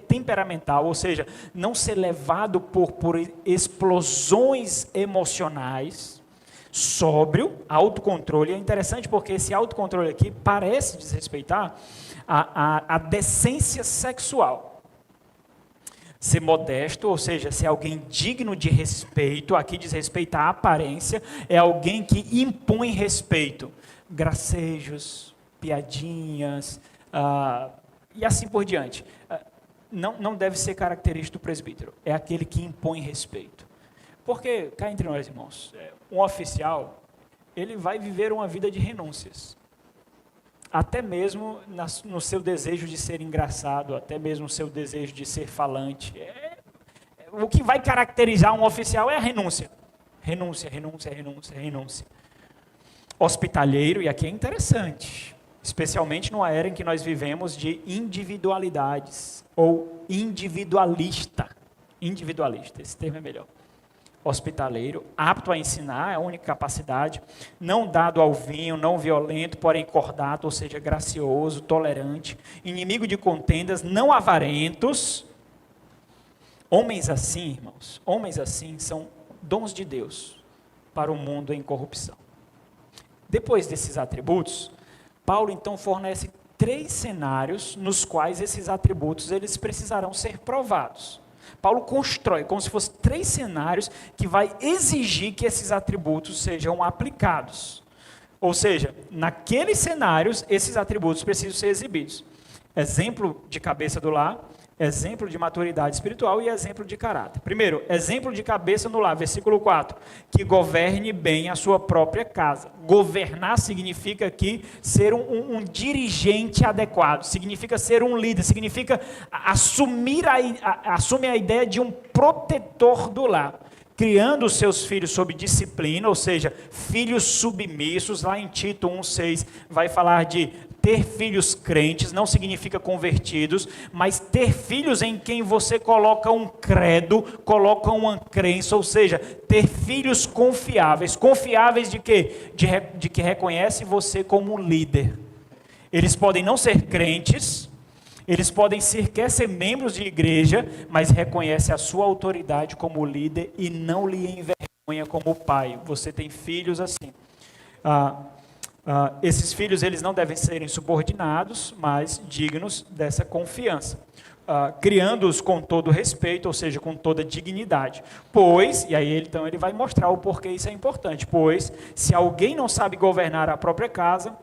temperamental, ou seja, não ser levado por explosões emocionais. Sóbrio, autocontrole. É interessante porque esse autocontrole aqui parece desrespeitar a decência sexual. Ser modesto, ou seja, ser alguém digno de respeito, aqui diz respeito à aparência, é alguém que impõe respeito. Gracejos, piadinhas, e assim por diante. Não deve ser característico do presbítero, é aquele que impõe respeito. Porque, cá entre nós, irmãos, um oficial, ele vai viver uma vida de renúncias. Até mesmo no seu desejo de ser engraçado, até mesmo no seu desejo de ser falante. O que vai caracterizar um oficial é a renúncia. Renúncia, renúncia, renúncia, renúncia. Hospitalheiro, e aqui é interessante, especialmente numa era em que nós vivemos de individualidades, ou individualista. Individualista, esse termo é melhor. Hospitaleiro, apto a ensinar, é a única capacidade, não dado ao vinho, não violento, porém cordato, ou seja, gracioso, tolerante, inimigo de contendas, não avarentos. Homens assim, irmãos, homens assim são dons de Deus para o mundo em corrupção. Depois desses atributos, Paulo então fornece 3 cenários nos quais esses atributos eles precisarão ser provados. Paulo constrói como se fossem 3 cenários que vai exigir que esses atributos sejam aplicados. Ou seja, naqueles cenários, esses atributos precisam ser exibidos. Exemplo de cabeça do lar, exemplo de maturidade espiritual e exemplo de caráter. Primeiro, exemplo de cabeça no lar, versículo 4, que governe bem a sua própria casa. Governar significa aqui ser um dirigente adequado, significa ser um líder, significa assume a ideia de um protetor do lar, criando os seus filhos sob disciplina, ou seja, filhos submissos. Lá em Tito 1,6 vai falar de ter filhos crentes, não significa convertidos, mas ter filhos em quem você coloca um credo, coloca uma crença, ou seja, ter filhos confiáveis. Confiáveis de quê? De que reconhece você como um líder. Eles podem não ser crentes, eles podem sequer ser membros de igreja, mas reconhecem a sua autoridade como líder e não lhe envergonha como pai. Você tem filhos assim. Esses filhos, eles não devem serem subordinados, mas dignos dessa confiança. Criando-os com todo respeito, ou seja, com toda dignidade. Pois, e aí então ele vai mostrar o porquê isso é importante, pois se alguém não sabe governar a própria casa,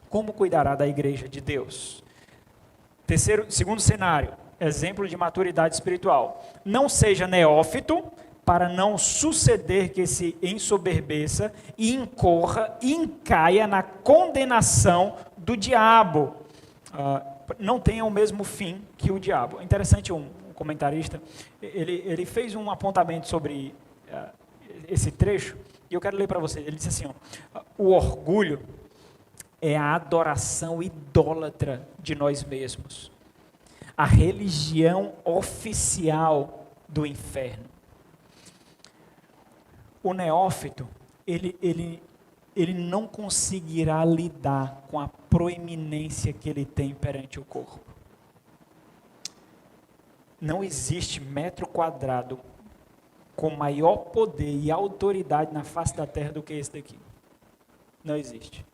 como cuidará da igreja de Deus? Segundo cenário, exemplo de maturidade espiritual. Não seja neófito, para não suceder que se ensoberbeça e incorra e encaia na condenação do diabo. Não tenha o mesmo fim que o diabo. É interessante, um comentarista, ele fez um apontamento sobre esse trecho, e eu quero ler para vocês. Ele disse assim, o orgulho é a adoração idólatra de nós mesmos, a religião oficial do inferno. O neófito, ele não conseguirá lidar com a proeminência que ele tem perante o corpo. Não existe metro quadrado com maior poder e autoridade na face da terra do que esse daqui. Não existe.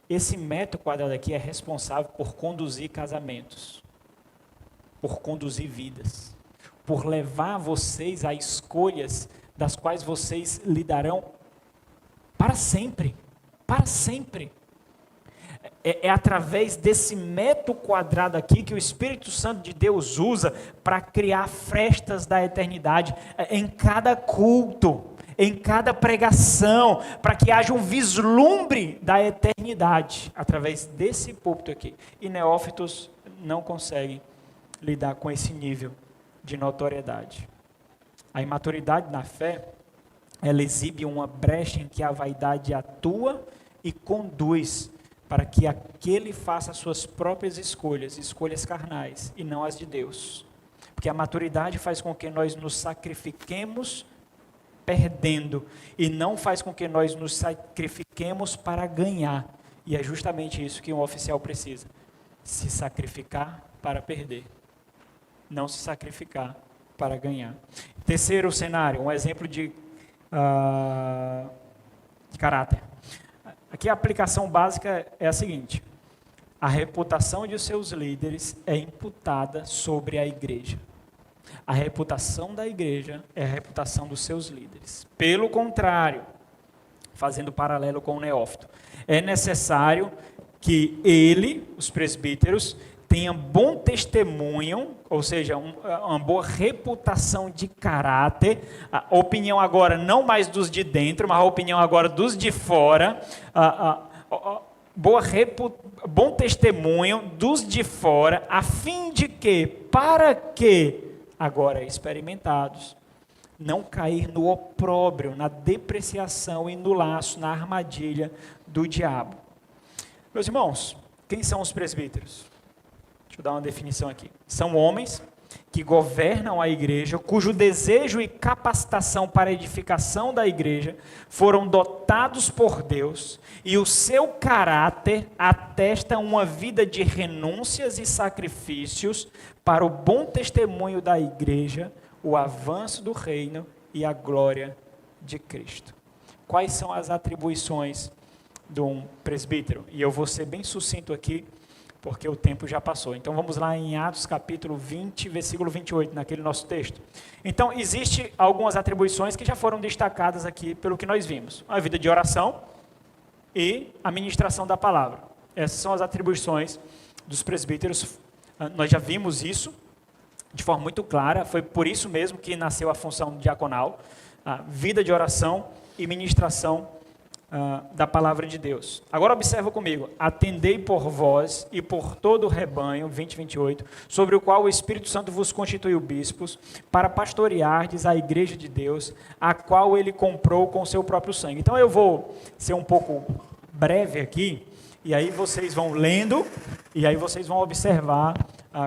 Esse metro quadrado aqui é responsável por conduzir casamentos, por conduzir vidas, por levar vocês a escolhas das quais vocês lidarão para sempre, para sempre. É através desse metro quadrado aqui que o Espírito Santo de Deus usa para criar frestas da eternidade em cada culto, em cada pregação, para que haja um vislumbre da eternidade através desse púlpito aqui. E neófitos não conseguem lidar com esse nível de notoriedade. A imaturidade na fé, ela exibe uma brecha em que a vaidade atua e conduz para que aquele faça as suas próprias escolhas carnais, e não as de Deus. Porque a maturidade faz com que nós nos sacrifiquemos perdendo, e não faz com que nós nos sacrifiquemos para ganhar. E é justamente isso que um oficial precisa: se sacrificar para perder, não se sacrificar para ganhar. Terceiro cenário, um exemplo de caráter. Aqui a aplicação básica é a seguinte: a reputação de seus líderes é imputada sobre a igreja. A reputação da igreja é a reputação dos seus líderes. Pelo contrário, fazendo paralelo com o neófito, é necessário que os presbíteros, tenham bom testemunho, ou seja, uma boa reputação de caráter, a opinião agora não mais dos de dentro, mas a opinião agora dos de fora, bom testemunho dos de fora, a fim de que, para que, agora experimentados, não cair no opróbrio, na depreciação e no laço, na armadilha do diabo. Meus irmãos, quem são os presbíteros? Deixa eu dar uma definição aqui. São homens que governam a igreja, cujo desejo e capacitação para a edificação da igreja foram dotados por Deus, e o seu caráter atesta uma vida de renúncias e sacrifícios para o bom testemunho da igreja, o avanço do reino e a glória de Cristo. Quais são as atribuições de um presbítero? E eu vou ser bem sucinto aqui, porque o tempo já passou. Então vamos lá em Atos capítulo 20, versículo 28, naquele nosso texto. Então existem algumas atribuições que já foram destacadas aqui pelo que nós vimos: a vida de oração e a ministração da palavra. Essas são as atribuições dos presbíteros. Nós já vimos isso de forma muito clara, foi por isso mesmo que nasceu a função diaconal, a vida de oração e ministração da palavra de Deus. Agora observa comigo: atendei por vós e por todo o rebanho, 28, sobre o qual o Espírito Santo vos constituiu bispos, para pastoreardes a igreja de Deus, a qual ele comprou com seu próprio sangue. Então eu vou ser um pouco breve aqui, e aí vocês vão lendo, e aí vocês vão observar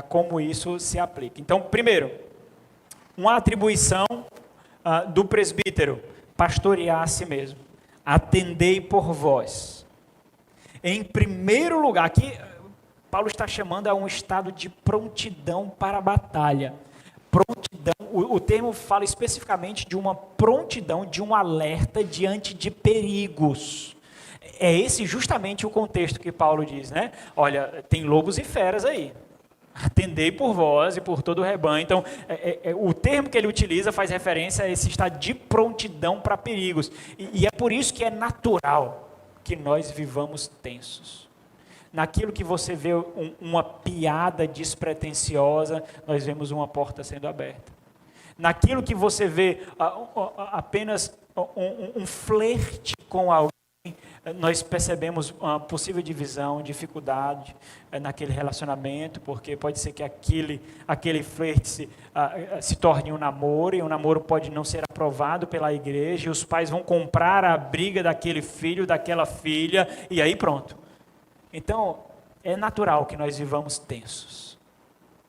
como isso se aplica. Então, primeiro, uma atribuição do presbítero: pastorear a si mesmo. Atendei por vós. Em primeiro lugar, aqui Paulo está chamando a um estado de prontidão para a batalha. Prontidão, o termo fala especificamente de uma prontidão, de um alerta diante de perigos. É esse justamente o contexto que Paulo diz, né? Olha, tem lobos e feras aí. Atendei por vós e por todo o rebanho. Então, o termo que ele utiliza faz referência a esse estado de prontidão para perigos. E é por isso que é natural que nós vivamos tensos. Naquilo que você vê uma piada despretensiosa, nós vemos uma porta sendo aberta. Naquilo que você vê apenas um flerte com alguém, nós percebemos uma possível divisão, dificuldade naquele relacionamento, porque pode ser que aquele flerte se torne um namoro, e o namoro pode não ser aprovado pela igreja, e os pais vão comprar a briga daquele filho, daquela filha, e aí pronto. Então, é natural que nós vivamos tensos.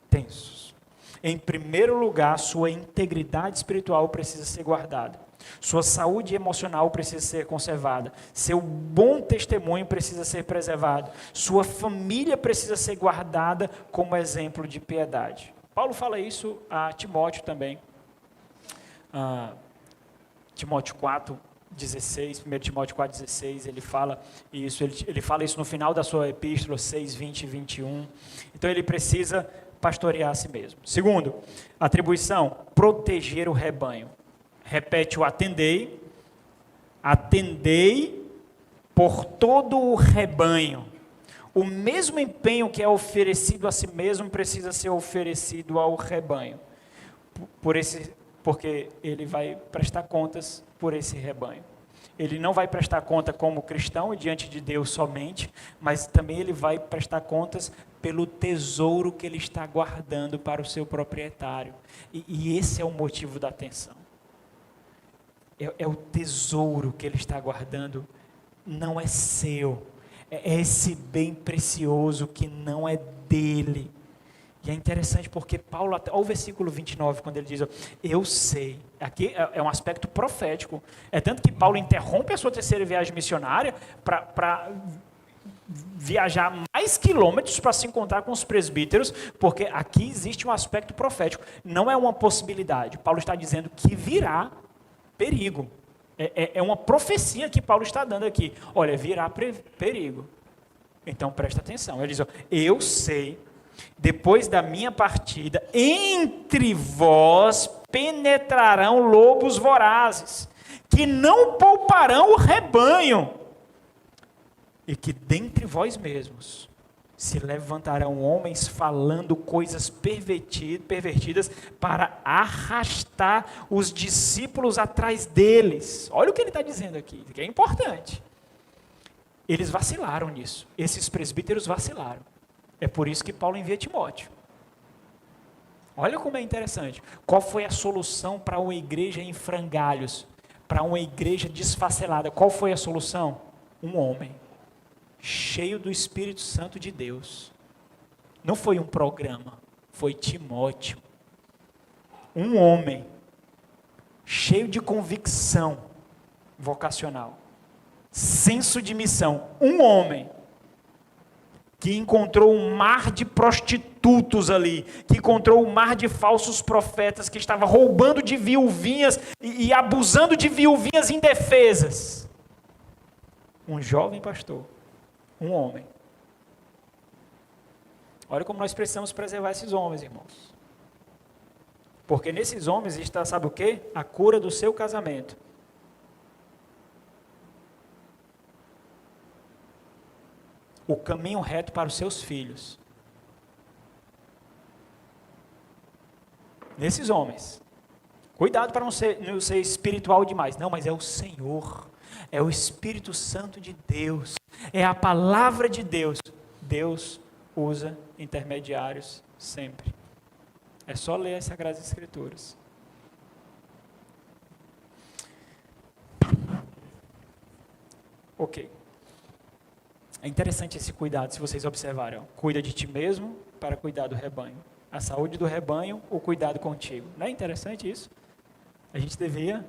Tensos. Em primeiro lugar, sua integridade espiritual precisa ser guardada. Sua saúde emocional precisa ser conservada. Seu bom testemunho precisa ser preservado. Sua família precisa ser guardada como exemplo de piedade. Paulo fala isso a Timóteo também. Timóteo 4:16, 1 Timóteo 4:16, ele fala isso no final da sua epístola, 6, 20 e 21. Então ele precisa pastorear a si mesmo. Segundo, atribuição, proteger o rebanho. Repete o atendei por todo o rebanho. O mesmo empenho que é oferecido a si mesmo precisa ser oferecido ao rebanho. Porque ele vai prestar contas por esse rebanho. Ele não vai prestar conta como cristão diante de Deus somente, mas também ele vai prestar contas pelo tesouro que ele está guardando para o seu proprietário. E esse é o motivo da atenção. É o tesouro que ele está guardando, não é seu. É esse bem precioso que não é dele. E é interessante porque Paulo, olha o versículo 29, quando ele diz, eu sei, aqui é um aspecto profético, é tanto que Paulo interrompe a sua terceira viagem missionária para viajar mais quilômetros para se encontrar com os presbíteros, porque aqui existe um aspecto profético, não é uma possibilidade. Paulo está dizendo que virá perigo, é uma profecia que Paulo está dando aqui, olha, virá perigo, então presta atenção, ele diz, eu sei, depois da minha partida, entre vós penetrarão lobos vorazes, que não pouparão o rebanho, e que dentre vós mesmos se levantarão homens falando coisas pervertidas para arrastar os discípulos atrás deles. Olha o que ele está dizendo aqui, que é importante. Eles vacilaram nisso, esses presbíteros vacilaram. É por isso que Paulo envia Timóteo. Olha como é interessante. Qual foi a solução para uma igreja em frangalhos? Para uma igreja desfacelada? Qual foi a solução? Um homem cheio do Espírito Santo de Deus. Não foi um programa, foi Timóteo. Um homem cheio de convicção vocacional, senso de missão. Um homem que encontrou um mar de prostitutos ali, que encontrou um mar de falsos profetas, que estava roubando de viuvinhas e abusando de viuvinhas indefesas. Um jovem pastor, um homem. Olha como nós precisamos preservar esses homens, irmãos. Porque nesses homens está, sabe o quê? A cura do seu casamento. O caminho reto para os seus filhos. Nesses homens. Cuidado para não ser espiritual demais. Não, mas é o Senhor. É o Espírito Santo de Deus. É a palavra de Deus. Deus usa intermediários sempre. É só ler as Sagradas Escrituras. Ok. É interessante esse cuidado, se vocês observarem. Cuida de ti mesmo para cuidar do rebanho. A saúde do rebanho, o cuidado contigo. Não é interessante isso? A gente devia...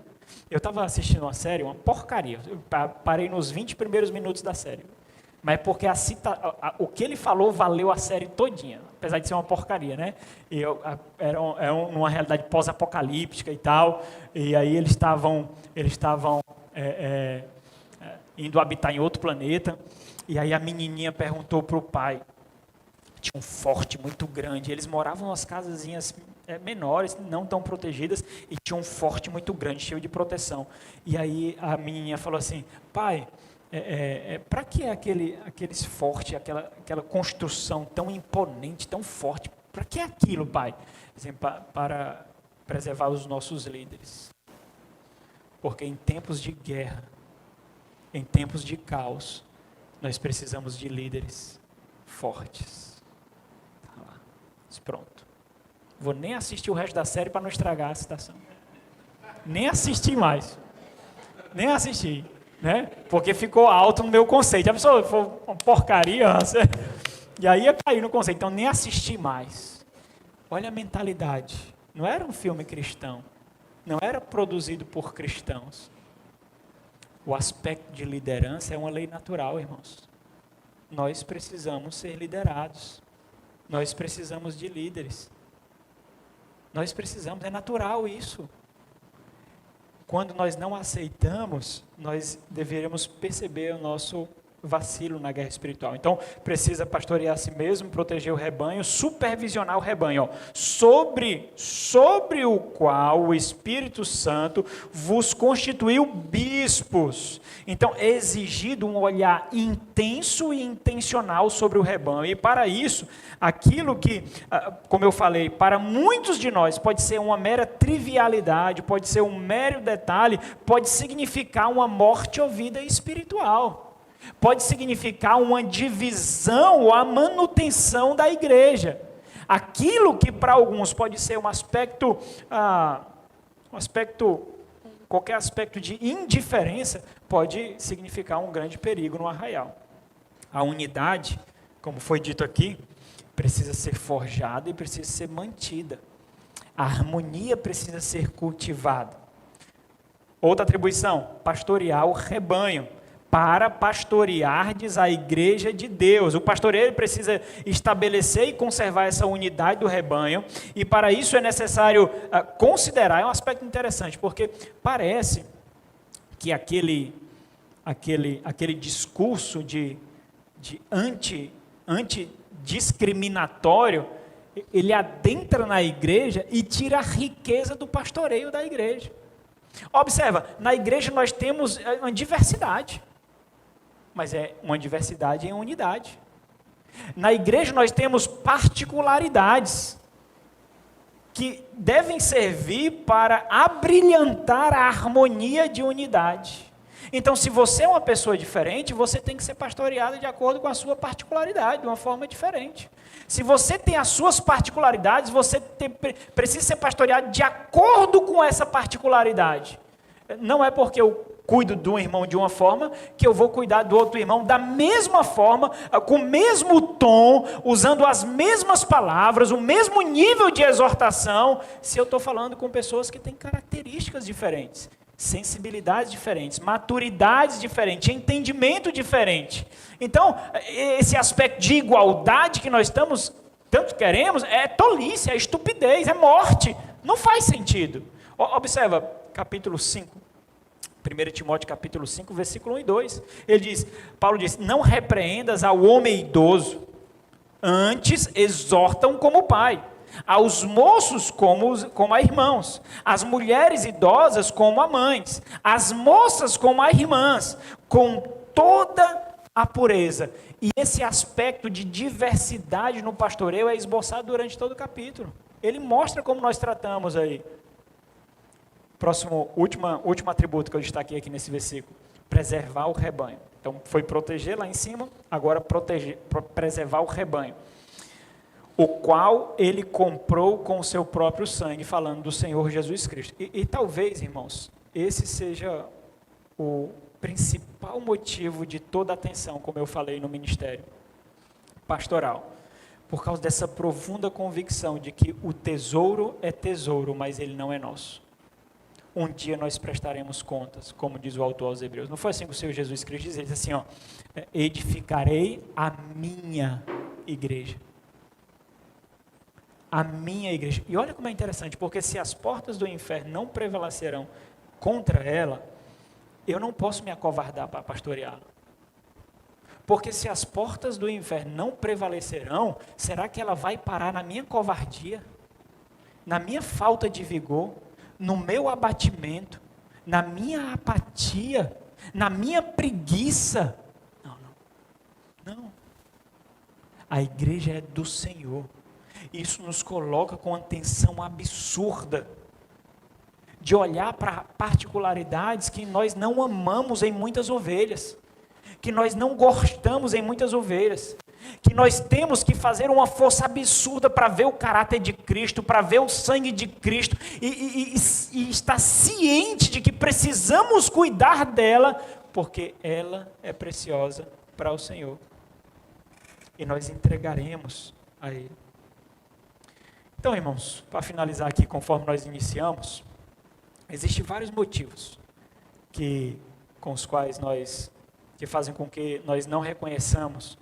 Eu estava assistindo uma série, uma porcaria. Eu parei nos 20 primeiros minutos da série. Mas porque o que ele falou valeu a série todinha, apesar de ser uma porcaria, né? Era uma realidade pós-apocalíptica e tal, e aí eles estavam indo habitar em outro planeta, e aí a menininha perguntou para o pai, tinha um forte muito grande, eles moravam em umas casazinhas menores, não tão protegidas, e tinha um forte muito grande, cheio de proteção. E aí a menininha falou assim, pai, para que aqueles fortes, aquela construção tão imponente, tão forte, para que aquilo, pai? Assim, para preservar os nossos líderes. Porque em tempos de guerra, em tempos de caos, nós precisamos de líderes fortes. Tá lá. Pronto. Vou nem assistir o resto da série para não estragar a citação. Nem assisti mais. Nem assisti. Né? Porque ficou alto no meu conceito. A pessoa foi uma porcaria, e aí ia cair no conceito. Então, nem assisti mais. Olha a mentalidade. Não era um filme cristão. Não era produzido por cristãos. O aspecto de liderança é uma lei natural, irmãos. Nós precisamos ser liderados. Nós precisamos de líderes. Nós precisamos, é natural isso. Quando nós não aceitamos, nós deveríamos perceber o nosso vacilo na guerra espiritual. Então, precisa pastorear a si mesmo, proteger o rebanho, supervisionar o rebanho, sobre o qual o Espírito Santo vos constituiu bispos. Então, é exigido um olhar intenso e intencional sobre o rebanho. E para isso, aquilo que, como eu falei, para muitos de nós pode ser uma mera trivialidade, pode ser um mero detalhe, pode significar uma morte ou vida espiritual. Pode significar uma divisão ou a manutenção da igreja. Aquilo que para alguns pode ser qualquer aspecto de indiferença, pode significar um grande perigo no arraial. A unidade, como foi dito aqui, precisa ser forjada e precisa ser mantida. A harmonia precisa ser cultivada. Outra atribuição, pastorear o rebanho. Para pastoreardes a igreja de Deus. O pastoreiro precisa estabelecer e conservar essa unidade do rebanho, e para isso é necessário considerar, é um aspecto interessante, porque parece que aquele discurso de antidiscriminatório, ele adentra na igreja e tira a riqueza do pastoreio da igreja. Observa, na igreja nós temos uma diversidade, mas é uma diversidade em unidade. Na igreja nós temos particularidades que devem servir para abrilhantar a harmonia de unidade. Então, se você é uma pessoa diferente, você tem que ser pastoreado de acordo com a sua particularidade, de uma forma diferente. Se você tem as suas particularidades, você precisa ser pastoreado de acordo com essa particularidade. Não é porque eu cuido de um irmão de uma forma, que eu vou cuidar do outro irmão da mesma forma, com o mesmo tom, usando as mesmas palavras, o mesmo nível de exortação, se eu estou falando com pessoas que têm características diferentes, sensibilidades diferentes, maturidades diferentes, entendimento diferente. Então, esse aspecto de igualdade que nós tanto queremos, é tolice, é estupidez, é morte, não faz sentido. Observa, capítulo 5. 1 Timóteo capítulo 5, versículo 1 e 2. Paulo diz, não repreendas ao homem idoso, antes exortam como pai, aos moços como a irmãos, as mulheres idosas como a mães, as moças como a irmãs, com toda a pureza. E esse aspecto de diversidade no pastoreio é esboçado durante todo o capítulo. Ele mostra como nós tratamos aí. Último atributo que eu destaquei aqui nesse versículo, preservar o rebanho. Então, foi proteger lá em cima, agora preservar o rebanho. O qual ele comprou com o seu próprio sangue, falando do Senhor Jesus Cristo. E talvez, irmãos, esse seja o principal motivo de toda a atenção, como eu falei no ministério pastoral. Por causa dessa profunda convicção de que o tesouro é tesouro, mas ele não é nosso. um dia nós prestaremos contas, como diz o autor aos Hebreus. Não foi assim que o Senhor Jesus Cristo diz? Ele diz assim, edificarei a minha igreja. A minha igreja. E olha como é interessante, porque se as portas do inferno não prevalecerão contra ela, eu não posso me acovardar para pastoreá-la. Porque se as portas do inferno não prevalecerão, será que ela vai parar na minha covardia? Na minha falta de vigor? No meu abatimento? Na minha apatia? Na minha preguiça? Não. A igreja é do Senhor. Isso nos coloca com uma tensão absurda de olhar para particularidades que nós não amamos em muitas ovelhas, que nós não gostamos em muitas ovelhas, que nós temos que fazer uma força absurda para ver o caráter de Cristo, para ver o sangue de Cristo, e estar ciente de que precisamos cuidar dela, porque ela é preciosa para o Senhor, e nós entregaremos a Ele. Então, irmãos, para finalizar aqui, conforme nós iniciamos, existem vários motivos que fazem com que nós não reconheçamos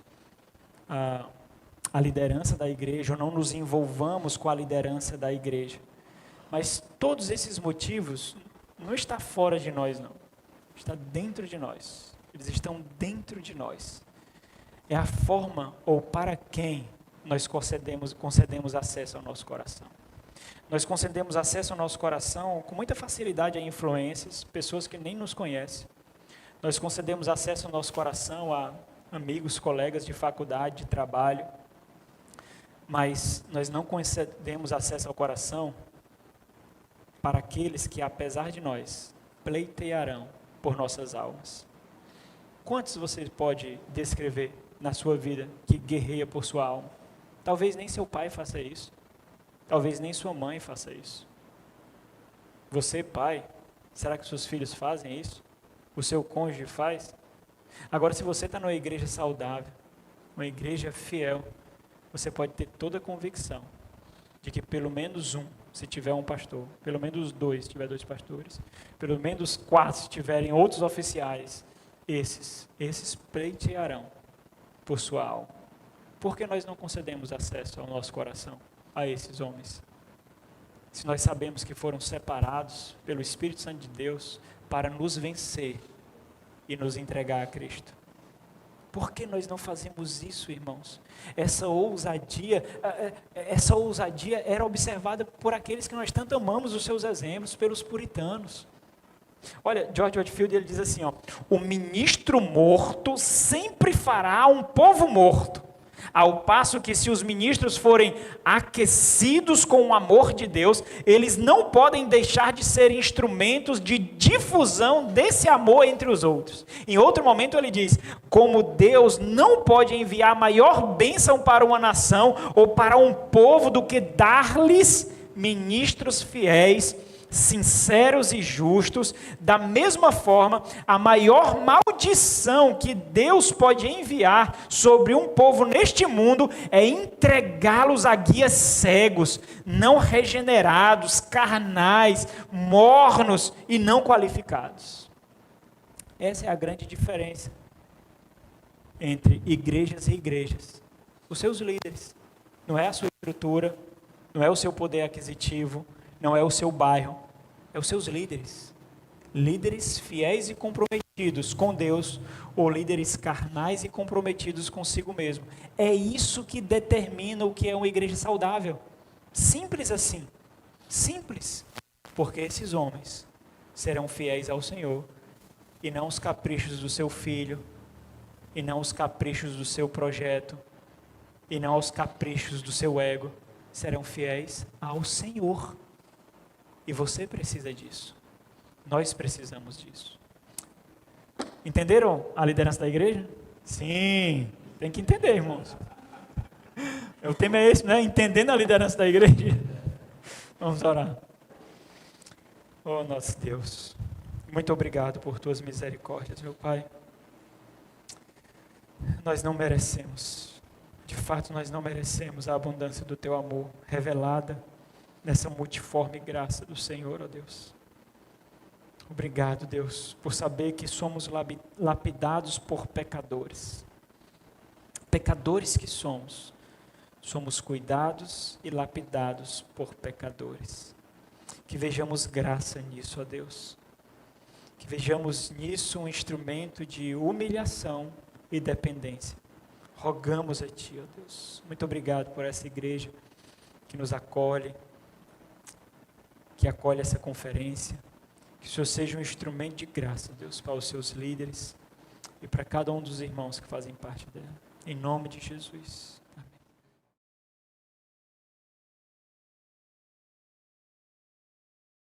a liderança da igreja, ou não nos envolvamos com a liderança da igreja. Mas todos esses motivos não estão fora de nós, não. Está dentro de nós. Eles estão dentro de nós. É a forma ou para quem nós concedemos acesso ao nosso coração. Nós concedemos acesso ao nosso coração com muita facilidade a influências, pessoas que nem nos conhecem. Nós concedemos acesso ao nosso coração a amigos, colegas de faculdade, de trabalho. Mas nós não concedemos acesso ao coração para aqueles que, apesar de nós, pleitearão por nossas almas. Quantos você pode descrever na sua vida que guerreia por sua alma? Talvez nem seu pai faça isso. Talvez nem sua mãe faça isso. Você, pai, será que seus filhos fazem isso? O seu cônjuge faz? Agora, se você está numa igreja saudável, uma igreja fiel, você pode ter toda a convicção de que pelo menos um, se tiver um pastor, pelo menos dois, se tiver dois pastores, pelo menos 4, se tiverem outros oficiais, esses pleitearão por sua alma. Por que nós não concedemos acesso ao nosso coração a esses homens? Se nós sabemos que foram separados pelo Espírito Santo de Deus para nos vencer e nos entregar a Cristo. Por que nós não fazemos isso, irmãos? Essa ousadia era observada por aqueles que nós tanto amamos, os seus exemplos, pelos puritanos. Olha, George Whitefield, ele diz assim, o ministro morto sempre fará um povo morto, ao passo que se os ministros forem aquecidos com o amor de Deus, eles não podem deixar de ser instrumentos de difusão desse amor entre os outros. Em outro momento ele diz, como Deus não pode enviar maior bênção para uma nação ou para um povo do que dar-lhes ministros fiéis, sinceros e justos, da mesma forma, a maior maldição que Deus pode enviar sobre um povo neste mundo é entregá-los a guias cegos, não regenerados, carnais, mornos e não qualificados. Essa é a grande diferença entre igrejas e igrejas. Os seus líderes, não é a sua estrutura, não é o seu poder aquisitivo, não é o seu bairro, é os seus líderes. Líderes fiéis e comprometidos com Deus, ou líderes carnais e comprometidos consigo mesmo. É isso que determina o que é uma igreja saudável. Simples assim. Simples. Porque esses homens serão fiéis ao Senhor, e não os caprichos do seu filho, e não os caprichos do seu projeto, e não os caprichos do seu ego. Serão fiéis ao Senhor. E você precisa disso. Nós precisamos disso. Entenderam a liderança da igreja? Sim, tem que entender, irmãos. O tema é esse, né? Entendendo a liderança da igreja. Vamos orar. Oh, nosso Deus, muito obrigado por tuas misericórdias, meu Pai. Nós não merecemos, de fato nós não merecemos a abundância do teu amor revelada nessa multiforme graça do Senhor, ó Deus. Obrigado, Deus, por saber que somos lapidados por pecadores. Pecadores que somos cuidados e lapidados por pecadores. Que vejamos graça nisso, ó Deus. Que vejamos nisso um instrumento de humilhação e dependência. Rogamos a Ti, ó Deus. Muito obrigado por essa igreja que nos acolhe, que acolhe essa conferência. Que o Senhor seja um instrumento de graça, Deus, para os seus líderes e para cada um dos irmãos que fazem parte dela. Em nome de Jesus.